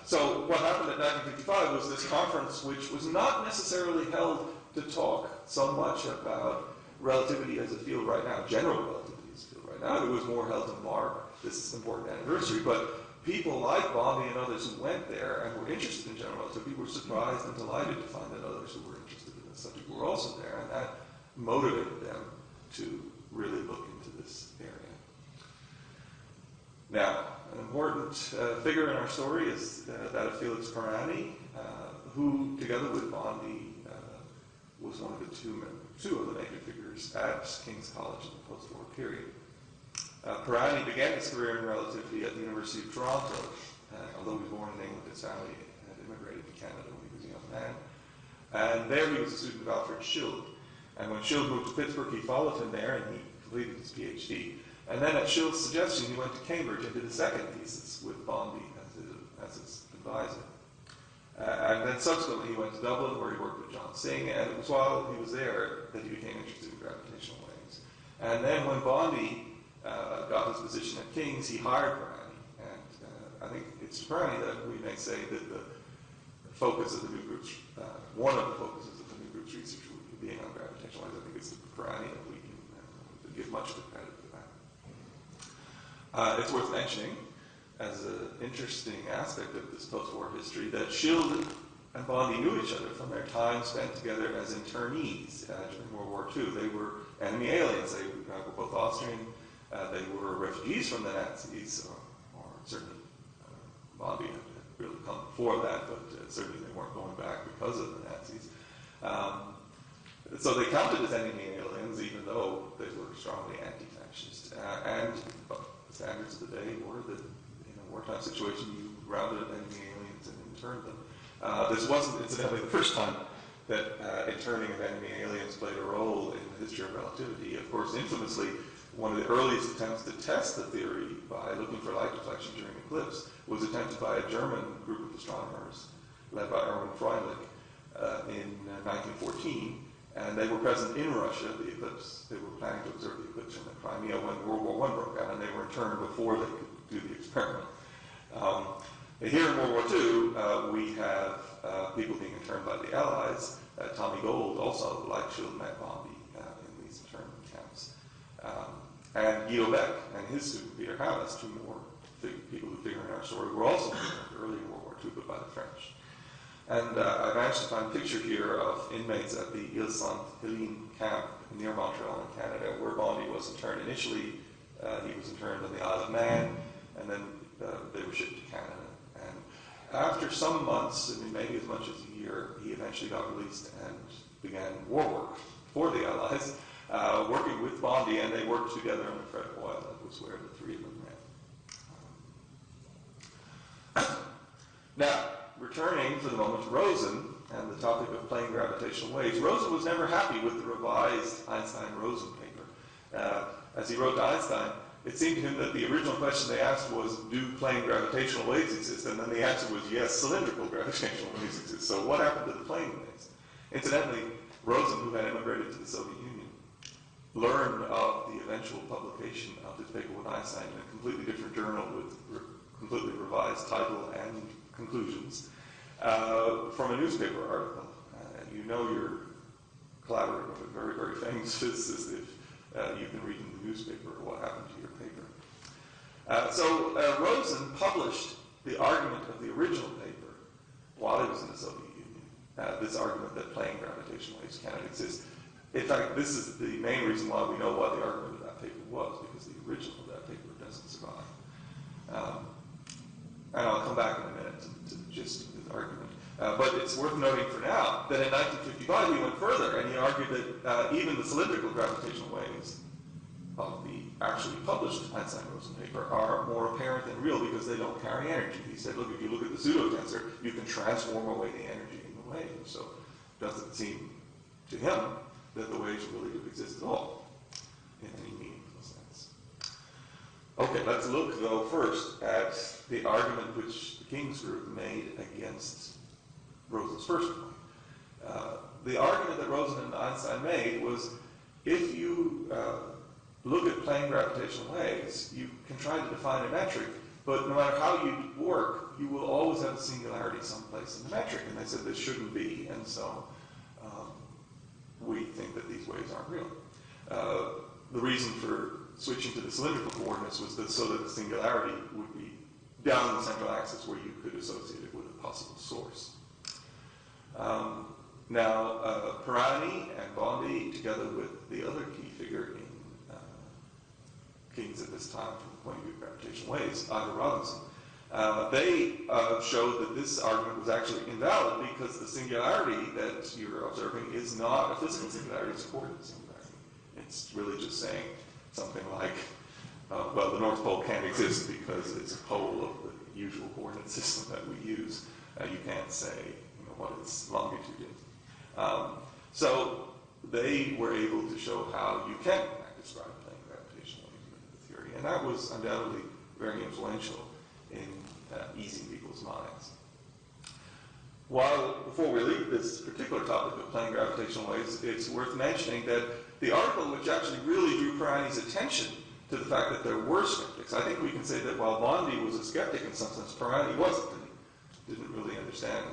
So what happened at 1955 was this conference, which was not necessarily held to talk so much about relativity as a field right now, general relativity as a field right now. It was more held to mark this important anniversary, but people like Bondi and others who went there and were interested in general relativity were surprised and delighted to find that others who were interested in this subject were also there, and that motivated them to really look into this area. Now, an important figure in our story is that of Felix Pirani, who, together with Bondi, was one of the two of the major figures at King's College in the post-war period. Pirani began his career in relativity at the University of Toronto. Although he was born in England, his family had immigrated to Canada when he was a young man. And there he was a student of Alfred Schild. And when Schild moved to Pittsburgh, he followed him there and he completed his PhD. And then at Schild's suggestion, he went to Cambridge and did a second thesis with Bondi as his advisor. And then subsequently he went to Dublin where he worked with John Synge, and it was while he was there that he became interested in gravitational waves. And then when Bondi got his position at King's, he hired Pirani. And I think it's Pirani that we may say that the focus of the new group's, one of the focuses of the new group's research would be being on gravitational waves. I think it's Pirani that we can give much of the credit for that. It's worth mentioning, as an interesting aspect of this post-war history, that Schild and Bondi knew each other from their time spent together as internees during World War II. They were enemy aliens. They were both Austrian. They were refugees from the Nazis, or certainly Bondi had really come before that, but certainly they weren't going back because of the Nazis. So they counted as enemy aliens, even though they were strongly anti-fascist. And the standards of the day were that in a wartime situation, you rounded up enemy aliens and interned them. This wasn't, incidentally, the first time that interning of enemy aliens played a role in the history of relativity. Of course, infamously, one of the earliest attempts to test the theory by looking for light deflection during eclipse was attempted by a German group of astronomers led by Erwin Freilich in 1914. And they were present in Russia, the eclipse. They were planning to observe the eclipse in the Crimea when World War I broke out, and they were interned before they could do the experiment. Here in World War II, we have people being interned by the Allies. Tommy Gold, also, like Schild, met Bondi in these internment camps. And Guido Beck and his student Peter Havis, two more people who figure in our story, were also interned early in World War II, but by the French. And I managed to find a picture here of inmates at the Ile Sainte-Hélène camp near Montreal in Canada, where Bondi was interned. Initially, he was interned on the Isle of Man, and then they were shipped to Canada. And after some months, I mean, maybe as much as a year, he eventually got released and began war work for the Allies, working with Bondi, and they worked together on the Fred Hoyle. That was where the three of them met. Now, returning for the moment to Rosen and the topic of plane gravitational waves, Rosen was never happy with the revised Einstein-Rosen paper. As he wrote to Einstein, it seemed to him that the original question they asked was, do plane gravitational waves exist? And then the answer was, yes, cylindrical gravitational waves exist. So what happened to the plane waves? Incidentally, Rosen, who had immigrated to the Soviet Union, learned of the eventual publication of this paper with Einstein in a completely different journal with completely revised title and conclusions from a newspaper article. And you know you're collaborating with a very, very famous physicist if you've been reading the newspaper or what happened to your paper. So Rosen published the argument of the original paper while he was in the Soviet Union, this argument that plane gravitational waves cannot exist. In fact, this is the main reason why we know what the argument of that paper was, because the original of that paper doesn't survive. And I'll come back in a minute to the gist of his argument. But it's worth noting for now that in 1955 he went further and he argued that even the cylindrical gravitational waves of the actually published Einstein-Rosen paper are more apparent than real because they don't carry energy. He said, look, if you look at the pseudo-tensor, you can transform away the energy in the wave. So it doesn't seem to him that the waves really do exist at all in any meaningful sense. Okay, let's look, though, first at the argument which the King's group made against Rosen's first point. The argument that Rosen and Einstein made was, if you look at plane gravitational waves, you can try to define a metric, but no matter how you work, you will always have a singularity someplace in the metric. And they said this shouldn't be, and so we think that these waves aren't real. The reason for switching to the cylindrical coordinates was that so that the singularity would be down the central axis where you could associate it with a possible source. Now, Pirani and Bondi, together with the other key figure in King's at this time from the point of view of gravitational waves, Ida Robinson, they showed that this argument was actually invalid because the singularity that you're observing is not a physical singularity, it's a coordinate singularity. It's really just saying something like, well, the North Pole can't exist because it's a pole of the usual coordinate system that we use. You can't say what its longitude is. So they were able to show how you can in fact describe plane gravitational waves with the theory, and that was undoubtedly very influential in easing people's minds. Before we leave this particular topic of plane gravitational waves, it's worth mentioning that the article which actually really drew Pirani's attention to the fact that there were skeptics. I think we can say that while Bondi was a skeptic in some sense, Pirani wasn't, and he didn't really understand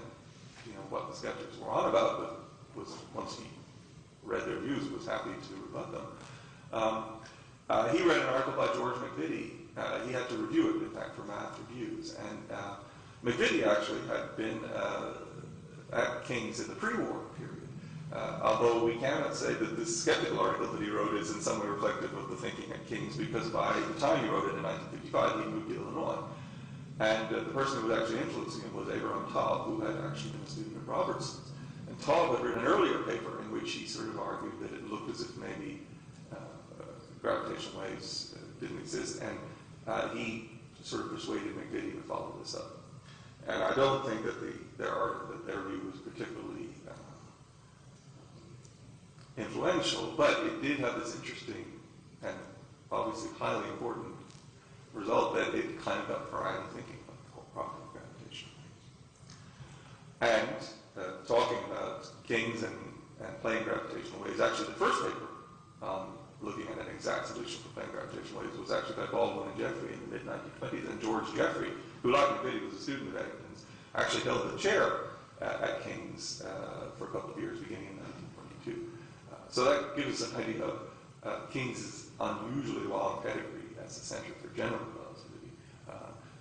what the skeptics were on about, but once he read their views, was happy to rebut them. He read an article by George McVitie. He had to review it, in fact, for Math Reviews. And McVitie actually had been at King's in the pre-war period. Although we cannot say that this skeptical article that he wrote is in some way reflective of the thinking at King's, because by the time he wrote it in 1955, he moved to Illinois. And the person who was actually influencing him was Abraham Taub, who had actually been a student of Robertson's. And Taub had written an earlier paper in which he sort of argued that it looked as if maybe gravitational waves didn't exist, and he sort of persuaded McVitie to follow this up. And I don't think that their view was particularly influential, but it did have this interesting and obviously highly important result that it kind of got Pirani thinking about the whole problem of gravitational waves. And talking about King's and plane gravitational waves, actually the first paper looking at an exact solution for plane gravitational waves was actually by Baldwin and Jeffrey in the mid-1920s, and George Jeffrey, who like McVitie was a student of Eggman's, actually held the chair at King's for a couple of years beginning in 1922. So that gives us an idea of King's unusually long pedigree as a center for general relativity.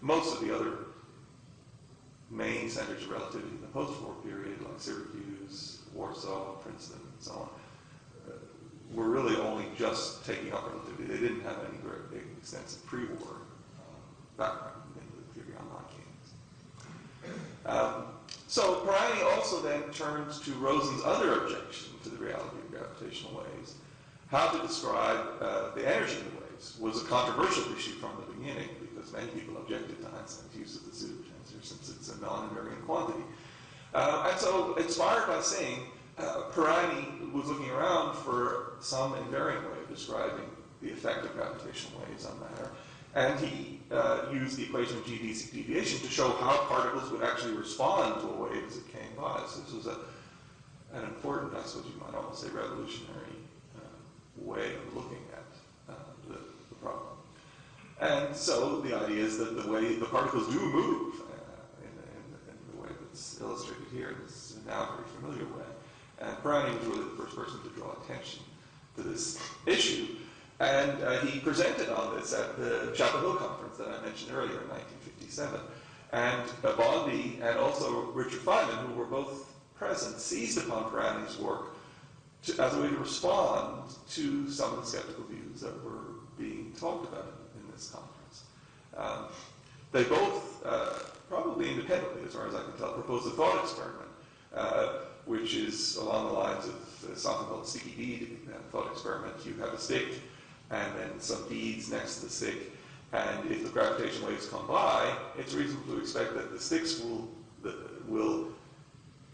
Most of the other main centers of relativity in the post-war period, like Syracuse, Warsaw, Princeton, and so on, were really only just taking up relativity. They didn't have any very big, extensive pre-war background in the theory on non-Kings. So Pirani also then turns to Rosen's other objection to the reality of gravitational waves. How to describe the energy of the waves was a controversial issue from the beginning, because many people objected to Einstein's use of the pseudo-tensor since it's a non-invariant quantity. And so, inspired by Singh, Pirani was looking around for some invariant way of describing the effect of gravitational waves on matter, and he used the equation of geodesic deviation to show how particles would actually respond to a wave as it came by. So this was an important, I suppose you might almost say, revolutionary way of looking at the problem. And so the idea is that the particles do move in the way that's illustrated here in this now very familiar way. And Pirani was really the first person to draw attention to this issue. And he presented on this at the Chapel Hill conference that I mentioned earlier in 1957. And Bondi and also Richard Feynman, who were both present, seized upon Pirani's work as a way to respond to some of the skeptical views that were being talked about in this conference. They both, probably independently, as far as I can tell, proposed a thought experiment, which is along the lines of something called a sticky bead thought experiment. You have a stick and then some beads next to the stick, and if the gravitational waves come by, it's reasonable to expect that the sticks will,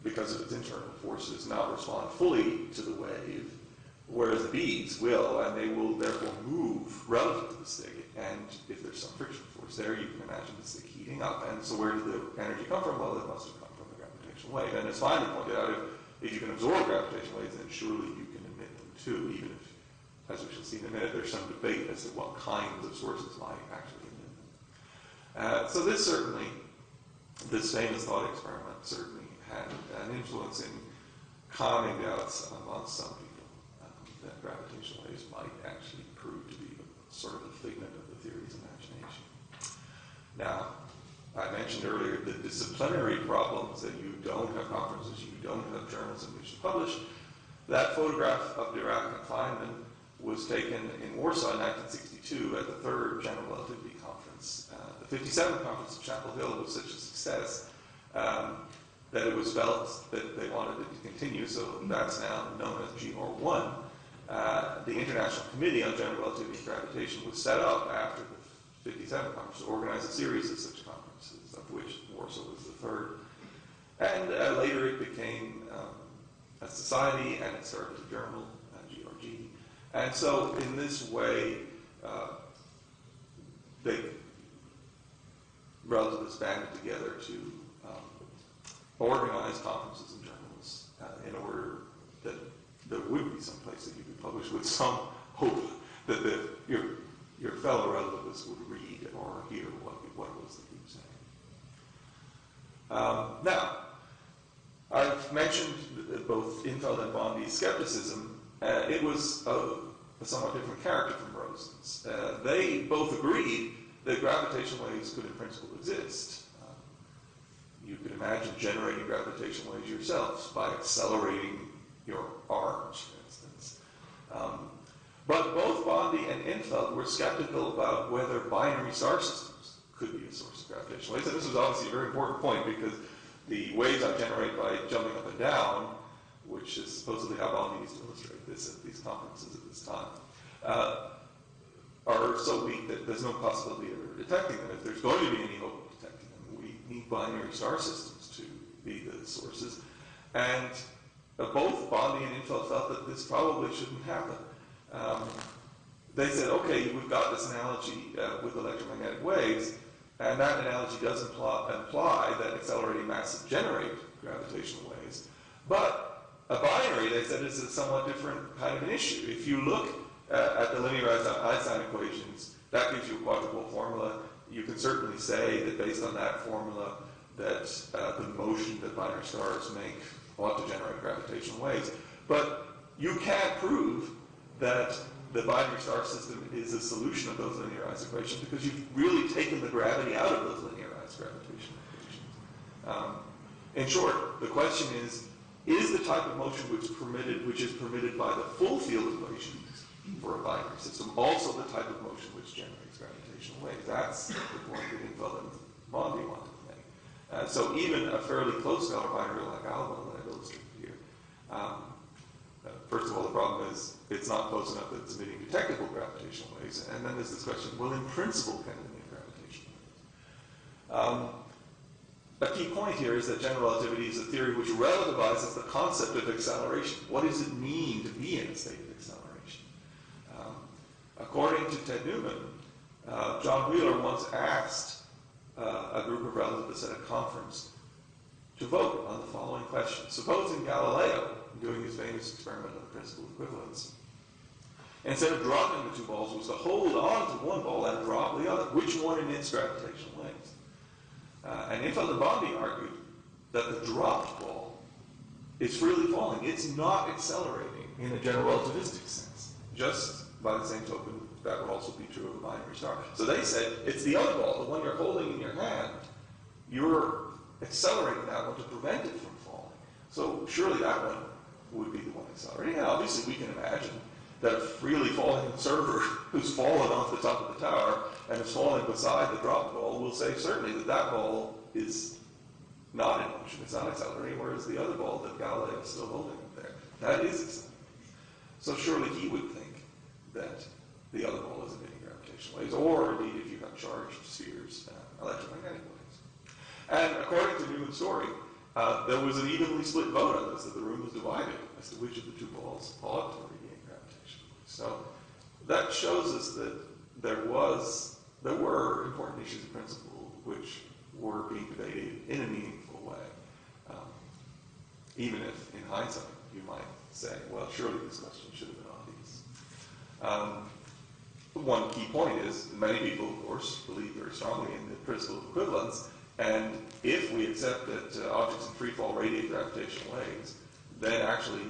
because of its internal forces, not respond fully to the wave, whereas the beads will, and they will therefore move relative to the stick. And if there's some friction force there, you can imagine the stick heating up. And so where did the energy come from? Well, it must have come from the gravitational wave. And as Feynman pointed out, if you can absorb gravitational waves, then surely you can emit them too, even if, as we shall see in a minute, there's some debate as to what kinds of sources might actually emit them. So this famous thought experiment certainly had an influence in calming doubts amongst some people that gravitational waves might actually prove to be sort of a figment of the theory's imagination. Now, I mentioned earlier the disciplinary problems that you don't have conferences, you don't have journals in which to publish. That photograph of Dirac and Feynman was taken in Warsaw in 1962 at the third General Relativity Conference. The 57th Conference of Chapel Hill was such a success that it was felt that they wanted it to continue, so that's now known as GR1. The International Committee on General Relativity and Gravitation was set up after the 57th Conference to organize a series of such conferences, of which Warsaw was the third. And later it became a society, and it started a journal, GRG. And so in this way, they relativists banded together to organize conferences and journals in order that there would be some place that you could publish with some hope that your fellow relativists would read or hear what it was that you were saying. Now, I've mentioned both Infeld and Bondi's skepticism. It was of a somewhat different character from Rosen's. They both agreed that gravitational waves could in principle exist. You could imagine generating gravitational waves yourselves by accelerating your arms, for instance. But both Bondi and Infeld were skeptical about whether binary star systems could be a source of gravitational waves. And this was obviously a very important point because the waves I generate by jumping up and down, which is supposedly how Bondi used to illustrate this at these conferences at this time, are so weak that there's no possibility of detecting them. If there's going to be any hope of detecting them, we need binary star systems to be the sources. And both Bondi and Infeld felt that this probably shouldn't happen. They said, okay, we've got this analogy with electromagnetic waves, and that analogy does imply that accelerating masses generate gravitational waves. But a binary, they said, is a somewhat different kind of an issue. If you look at the linearized Einstein equations, that gives you a quadruple formula. You can certainly say that based on that formula that the motion that binary stars make ought to generate gravitational waves. But you can't prove that the binary star system is a solution of those linearized equations because you've really taken the gravity out of those linearized gravitational equations. In short, the question is the type of motion which is permitted by the full field equations for a binary system also the type of motion which generates gravitational waves? That's the point that Infeld and Bondi wanted to make. So even a fairly close stellar binary like Alba that I've illustrated here, first of all, the problem is it's not close enough that it's emitting detectable gravitational waves. And then there's this question, well, in principle, can it emit gravitational waves? A key point here is that general relativity is a theory which relativizes the concept of acceleration. What does it mean to be in a state of acceleration? According to Ted Newman, John Wheeler once asked a group of relativists at a conference to vote on the following question. Supposing Galileo, doing his famous experiment on the principle of equivalence, instead of dropping the two balls, was to hold on to one ball and drop the other. Which one emits gravitational waves? And Infeld and Bondi argued that the dropped ball is freely falling. It's not accelerating in a general relativistic sense. Just by the same token, that would also be true of a binary star. So they said, it's the other ball, the one you're holding in your hand, you're accelerating that one to prevent it from falling. So surely that one would be the one accelerating. And obviously we can imagine that a freely falling observer who's fallen off the top of the tower and is falling beside the dropped ball will say certainly that that ball is not in motion, it's not accelerating, whereas the other ball that Galileo is still holding up there, that is accelerating. So surely he would think that the other ball is emitting gravitational waves, or indeed if you have charged spheres, electromagnetic waves. And according to Newman's story, there was an evenly split vote on this, that the room was divided as to which of the two balls ought to radiate gravitational waves. So that shows us that there were important issues of principle which were being debated in a meaningful way. Even if, in hindsight, you might say, well, surely this question should have been obvious. One key point is many people, of course, believe very strongly in the principle of equivalence, and if we accept that objects in free fall radiate gravitational waves, then actually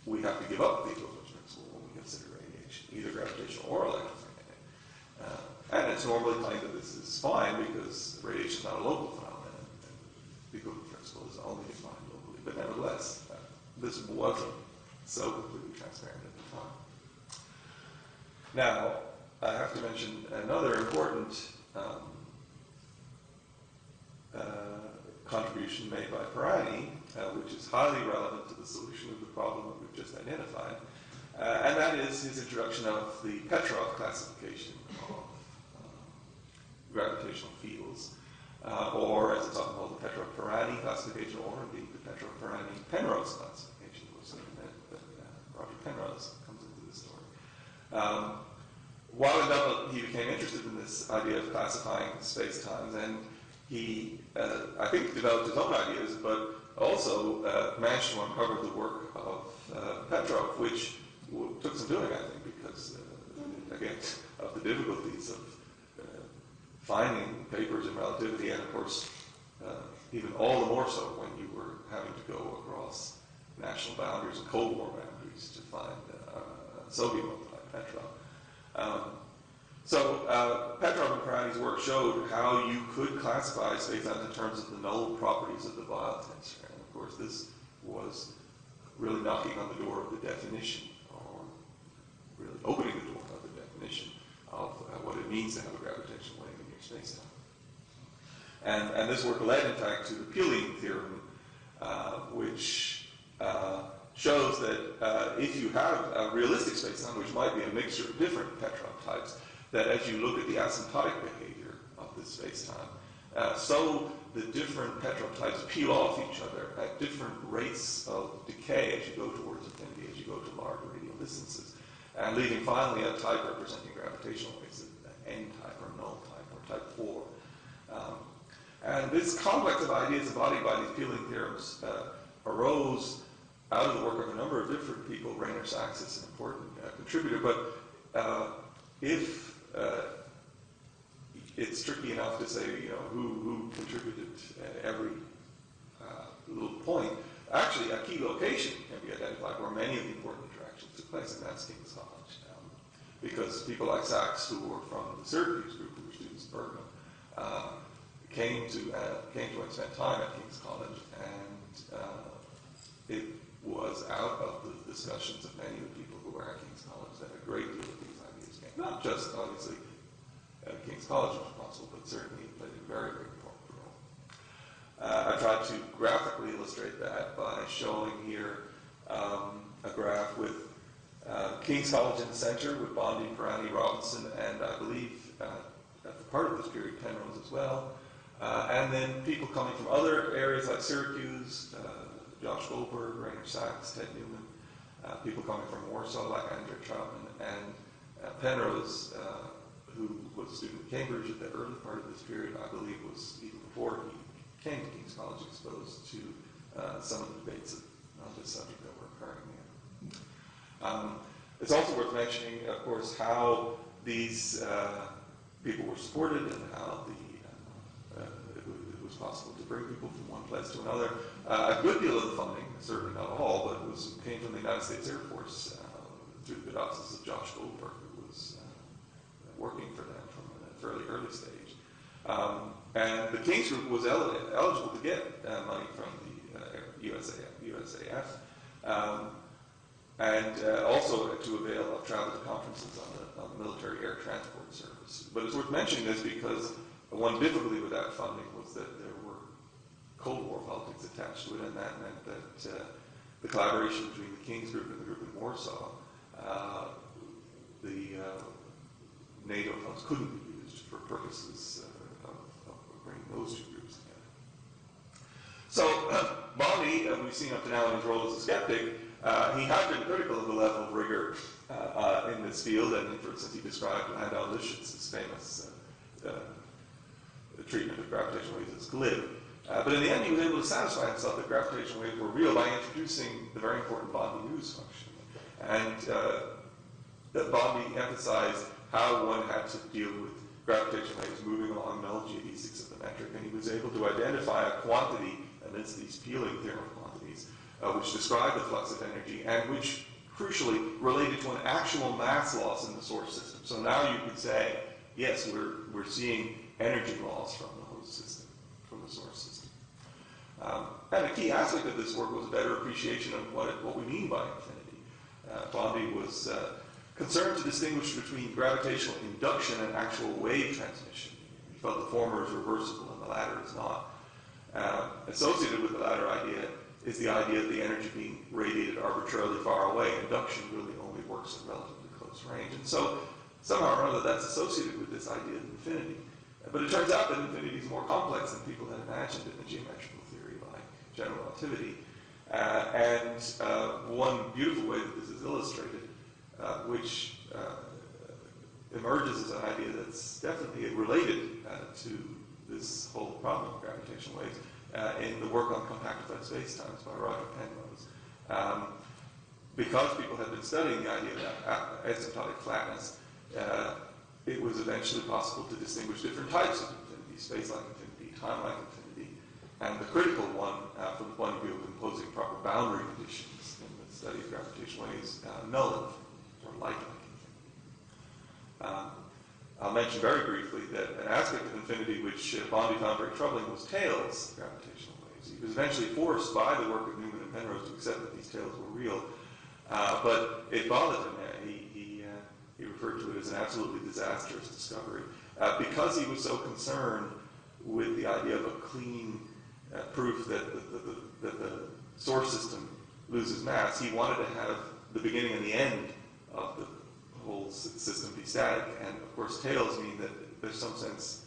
we have to give up the equivalence principle when we consider radiation, either gravitational or electromagnetic. And it's normally claimed that this is fine because radiation is not a local phenomenon, and the Coulomb principle is only defined locally. But nevertheless, this wasn't so completely transparent at the time. Now, I have to mention another important contribution made by Pirani, which is highly relevant to the solution of the problem that we've just identified, and that is his introduction of the Petrov classification of gravitational fields, or as it's often called, the Petrov-Pirani classification, or indeed the Petrov-Pirani-Penrose classification, which is that Roger Penrose comes into the story. While in Dublin, he became interested in this idea of classifying spacetimes, and he, I think, developed his own ideas, but also managed to uncover the work of Petrov, which took some doing, I think, because, again, of the difficulties of finding papers in relativity, and of course, even all the more so when you were having to go across national boundaries and Cold War boundaries to find Soviet ones like Petrov. So Petrov and Pirani's work showed how you could classify spacetimes in terms of the null properties of the Weyl tensor. And of course, this was really knocking on the door of the definition, or really opening the door of the definition of what it means to have a gravitational wave in your spacetime. And this work led, in fact, to the Peeling theorem, which shows that if you have a realistic spacetime, which might be a mixture of different Petrov types, that as you look at the asymptotic behavior of this spacetime, so the different Petrov types peel off each other at different rates of decay as you go towards infinity, as you go to large radial distances, and leaving finally a type representing gravitational waves, an N-type or null type or type 4. And this complex of ideas embodied by these Peeling theorems arose out of the work of a number of different people. Rainer Sachs is an important contributor, but if it's tricky enough to say, who contributed every little point. Actually, a key location can be identified where many of the important interactions took place, and that's King's College. Because people like Sachs, who were from the Syracuse group, who were students of Bergman, came to and spent time at King's College, and it was out of the discussions of many of the people who were at King's College that a great deal of these ideas came. Not just, obviously, King's College was responsible, but certainly it played a very, very important role. I tried to graphically illustrate that by showing here a graph with King's College in the center, with Bondi, Pirani, Robinson, and I believe at the part of this period, Penrose as well. And then people coming from other areas like Syracuse, Josh Goldberg, Rainer Sachs, Ted Newman, people coming from Warsaw like Andrew Troutman, and Penrose, who was a student at Cambridge at the early part of this period, I believe was even before he came to King's College, exposed to some of the debates on this subject that were occurring there. It's also worth mentioning, of course, how these people were supported and how it was possible to bring people from one place to another. A good deal of the funding, certainly not all, but came from the United States Air Force through the good offices of Josh Goldberg, who was working for them from a fairly early stage. And the King's Group was eligible to get money from the USAF, and also to avail of travel to conferences on the military air transport service. But it's worth mentioning this because one difficulty with that funding was that there were Cold War politics attached to it, and that meant that the collaboration between the King's Group and the group in Warsaw, the NATO funds couldn't be used for purposes of bringing those two groups together. So Bondi, we've seen up to now in his role as a skeptic, he had been critical of the level of rigor in this field, and for instance, he described Landau Lisch's famous treatment of gravitational waves as glib. But in the end, he was able to satisfy himself that gravitational waves were real by introducing the very important Bondi news function. And that Bondi emphasized how one had to deal with gravitational waves moving along null geodesics of the metric, and he was able to identify a quantity amidst these Peeling theorem quantities, which described the flux of energy, and which, crucially, related to an actual mass loss in the source system. So now you could say yes, we're seeing energy loss from the host system, from the source system. And a key aspect of this work was a better appreciation of what we mean by infinity. Bondi was concerned to distinguish between gravitational induction and actual wave transmission. He felt the former is reversible and the latter is not. Associated with the latter idea is the idea of the energy being radiated arbitrarily far away. Induction really only works at relatively close range. And so somehow or other that's associated with this idea of infinity. But it turns out that infinity is more complex than people had imagined in the geometrical theory like general relativity. One beautiful way that this is illustrated, which emerges as an idea that's definitely related to this whole problem of gravitational waves, in the work on compactified spacetimes by Roger Penrose. Because people had been studying the idea of asymptotic flatness, it was eventually possible to distinguish different types of infinity, space-like infinity, time-like infinity, and the critical one, from the point of view of imposing proper boundary conditions in the study of gravitational waves, null infinity, or light-like infinity. I'll mention very briefly that an aspect of infinity which Bondi found very troubling was tails of gravitational waves. He was eventually forced by the work of Newman and Penrose to accept that these tails were real, but it bothered him. He referred to it as an absolutely disastrous discovery because he was so concerned with the idea of a clean proof that the source system loses mass. He wanted to have the beginning and the end of the whole system be static, and of course tails mean that there's some sense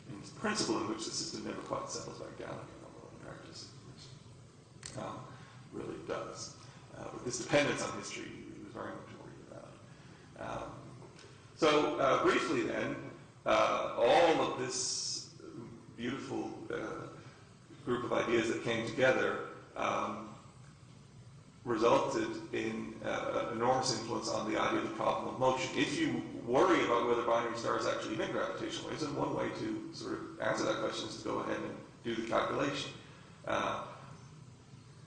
in principle in which the system never quite settles back down again, although in practice it really does. But this dependence on history he was very much worried about. So briefly then, all of this beautiful group of ideas that came together resulted in an enormous influence on the idea of the problem of motion. If you worry about whether binary stars actually emit gravitational waves, then one way to sort of answer that question is to go ahead and do the calculation,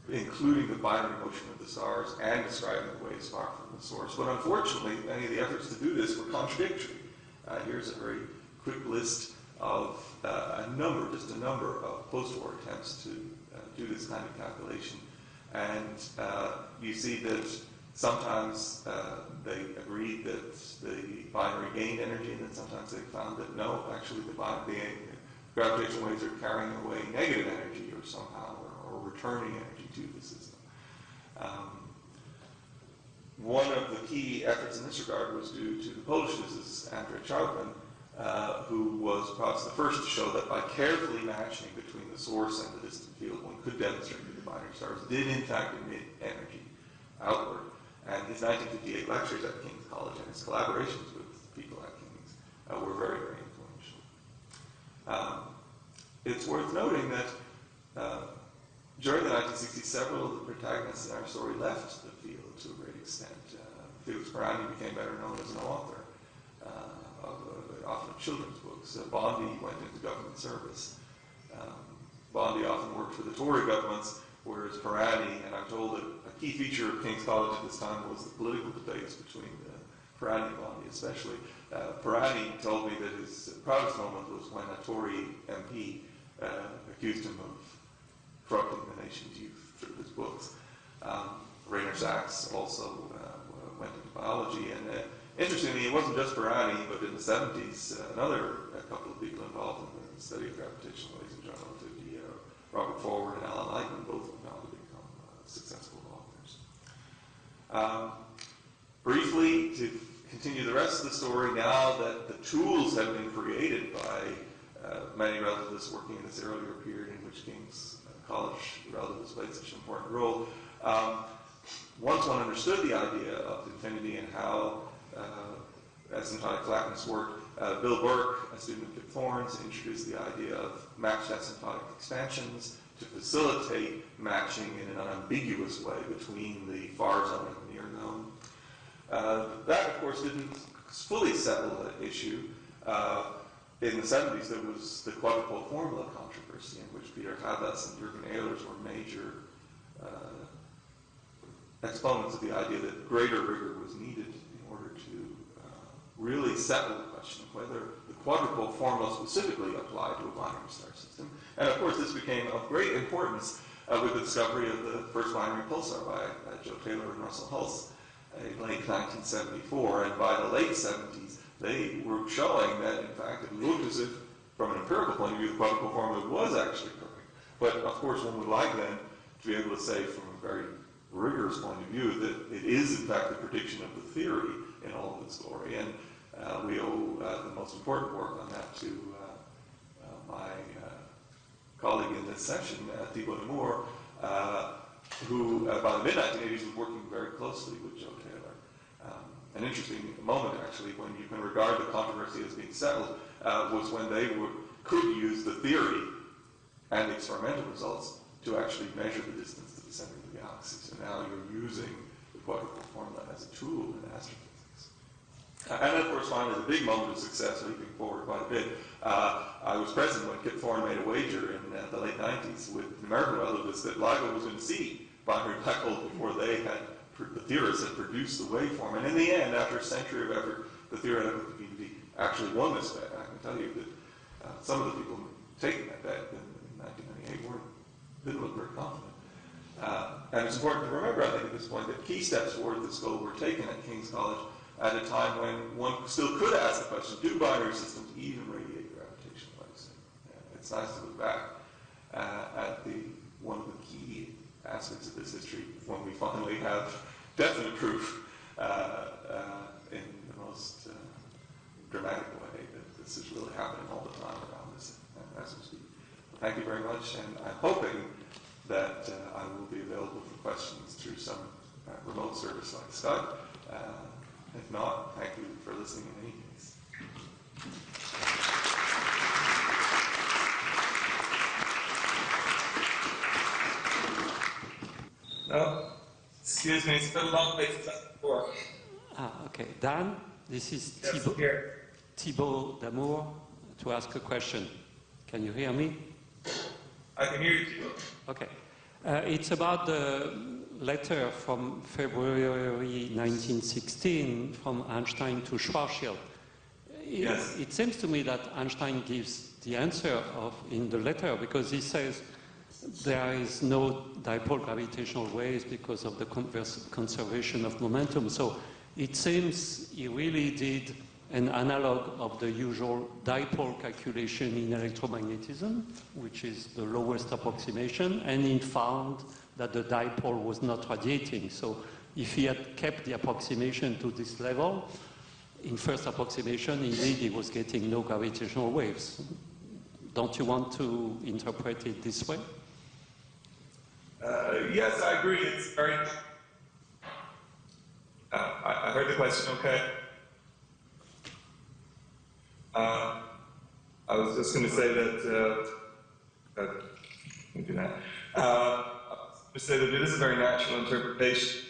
including the binary motion of the stars and describing the waves far from the source. But unfortunately, many of the efforts to do this were contradictory. Here's a very quick list of just a number of post-war attempts to do this kind of calculation. And you see that sometimes they agreed that the binary gained energy, and then sometimes they found that no, actually the gravitational waves are carrying away negative energy or somehow, or returning energy to the system. One of the key efforts in this regard was due to the Polish physicist Andrzej Czarpin, who was perhaps the first to show that by carefully matching between the source and the distant field, one could demonstrate that the binary stars did in fact emit energy outward. And his 1958 lectures at King's College and his collaborations with people at King's were very, very influential. It's worth noting that during the 1960s, several of the protagonists in our story left the field to a great extent. Felix Pirani became better known as an author, often of children's books. Bondi went into government service. Bondi often worked for the Tory governments, whereas Pirani, and I'm told that a key feature of King's College at this time was the political debates between Pirani and Bondi especially. Pirani told me that his proudest moment was when a Tory MP accused him of corrupting the nation's youth through his books. Rainer Sachs also went into biology, and interestingly, it wasn't just Pirani, but in the 70s, a couple of people involved in the study of gravitational waves and general relativity, Robert Forward and Alan Lightman, both went on to become successful authors. Briefly, to continue the rest of the story, now that the tools have been created by many relativists working in this earlier period in which King's College relativists played such an important role, once one understood the idea of infinity and how asymptotic flatness worked, Bill Burke, a student of Kip Thorne's, introduced the idea of matched asymptotic expansions to facilitate matching in an unambiguous way between the far zone and the near zone. That, of course, didn't fully settle the issue. In the 70s, there was the quadrupole formula controversy, in which Peter Habermas and Jürgen Ehlers were major exponents of the idea that greater rigor was needed in order to really settled the question of whether the quadrupole formula specifically applied to a binary star system. And of course, this became of great importance with the discovery of the first binary pulsar by Joe Taylor and Russell Hulse in late 1974. And by the late 70s, they were showing that, in fact, it looked as if, from an empirical point of view, the quadrupole formula was actually perfect. But of course, one would like then to be able to say, from a very rigorous point of view, that it is, in fact, the prediction of the theory in all of its glory. And we owe the most important work on that to my colleague in this session, Thibault Damour, who by the mid-1980s was working very closely with Joe Taylor. An interesting moment, actually, when you can regard the controversy as being settled, was when they could use the theory and the experimental results to actually measure the distance to the center of the galaxy. So now you're using the quadrupole formula as a tool in astrophysics. And then, of course, finally, the big moment of success, leaping forward quite a bit. I was present when Kip Thorne made a wager in the late 90s with numerical relativists that LIGO was going to see binary black holes before they had, the theorists had produced the waveform. And in the end, after a century of effort, the theoretical community actually won this bet. And I can tell you that some of the people taking that bet in 1998 didn't look very confident. And it's important to remember, I think, at this point, that key steps toward this goal were taken at King's College at a time when one still could ask the question, do binary systems even radiate gravitational waves? It's nice to look back at one of the key aspects of this history when we finally have definite proof in the most dramatic way that this is really happening all the time around us as we speak. Thank you very much, and I'm hoping that I will be available for questions through some remote service like Skype. If not, thank you for listening in any case.
No? Excuse me, it's been a long way since I've before.
Okay. Dan, this is
Yes, here.
Thibault Damour to ask a question. Can you hear me?
I can hear you, Thibault.
Okay. It's about the letter from February 1916 from Einstein to Schwarzschild.
Yes.
It seems to me that Einstein gives the answer in the letter because he says there is no dipole gravitational waves because of the conservation of momentum. So it seems he really did an analog of the usual dipole calculation in electromagnetism, which is the lowest approximation, and he found that the dipole was not radiating. So if he had kept the approximation to this level, in first approximation, indeed, he was getting no gravitational waves. Don't you want to interpret it this way?
Yes, I agree. It's very... I heard the question, okay. I was just going to say that... let me do that. I was going to say that it is a very natural interpretation,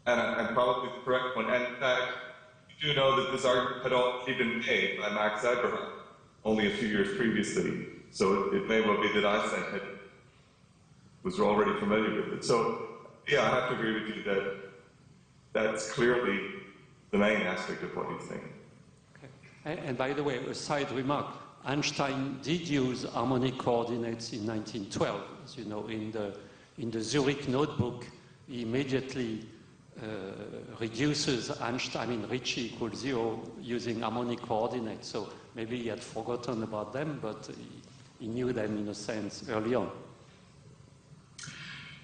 and probably the correct one. And in fact, you do know that this argument had already been made by Max Abraham only a few years previously. So it may well be that Einstein was already familiar with it. So, yeah, I have to agree with you that that's clearly the main aspect of what he's saying.
Okay. And by the way, a side remark, Einstein did use harmonic coordinates in 1912. As you know, in the Zurich notebook, he immediately reduces Ricci equals 0 using harmonic coordinates. So maybe he had forgotten about them, but he knew them in a sense early on.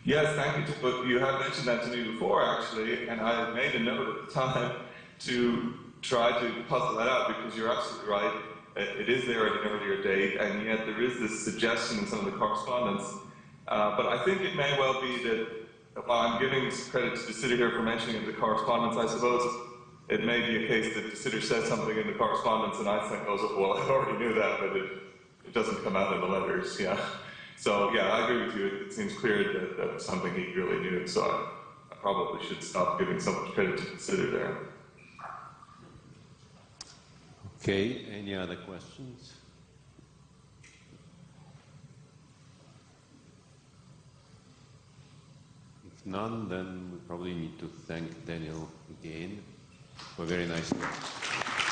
Yes, thank you. But you have mentioned that to me before, actually, and I made a note at the time to try to puzzle that out, because you're absolutely right. It is there at an earlier date, and yet there is this suggestion in some of the correspondence. But I think it may well be that, while I'm giving credit to De Sitter here for mentioning the correspondence, I suppose it may be a case that De Sitter says something in the correspondence and Einstein goes, oh, well, I already knew that, but it doesn't come out in the letters, yeah. So, yeah, I agree with you. It seems clear that that was something he really knew, so I probably should stop giving so much credit to De Sitter there.
Okay, any other questions? If none, then we probably need to thank Daniel again for a very nice talk.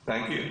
Thank you.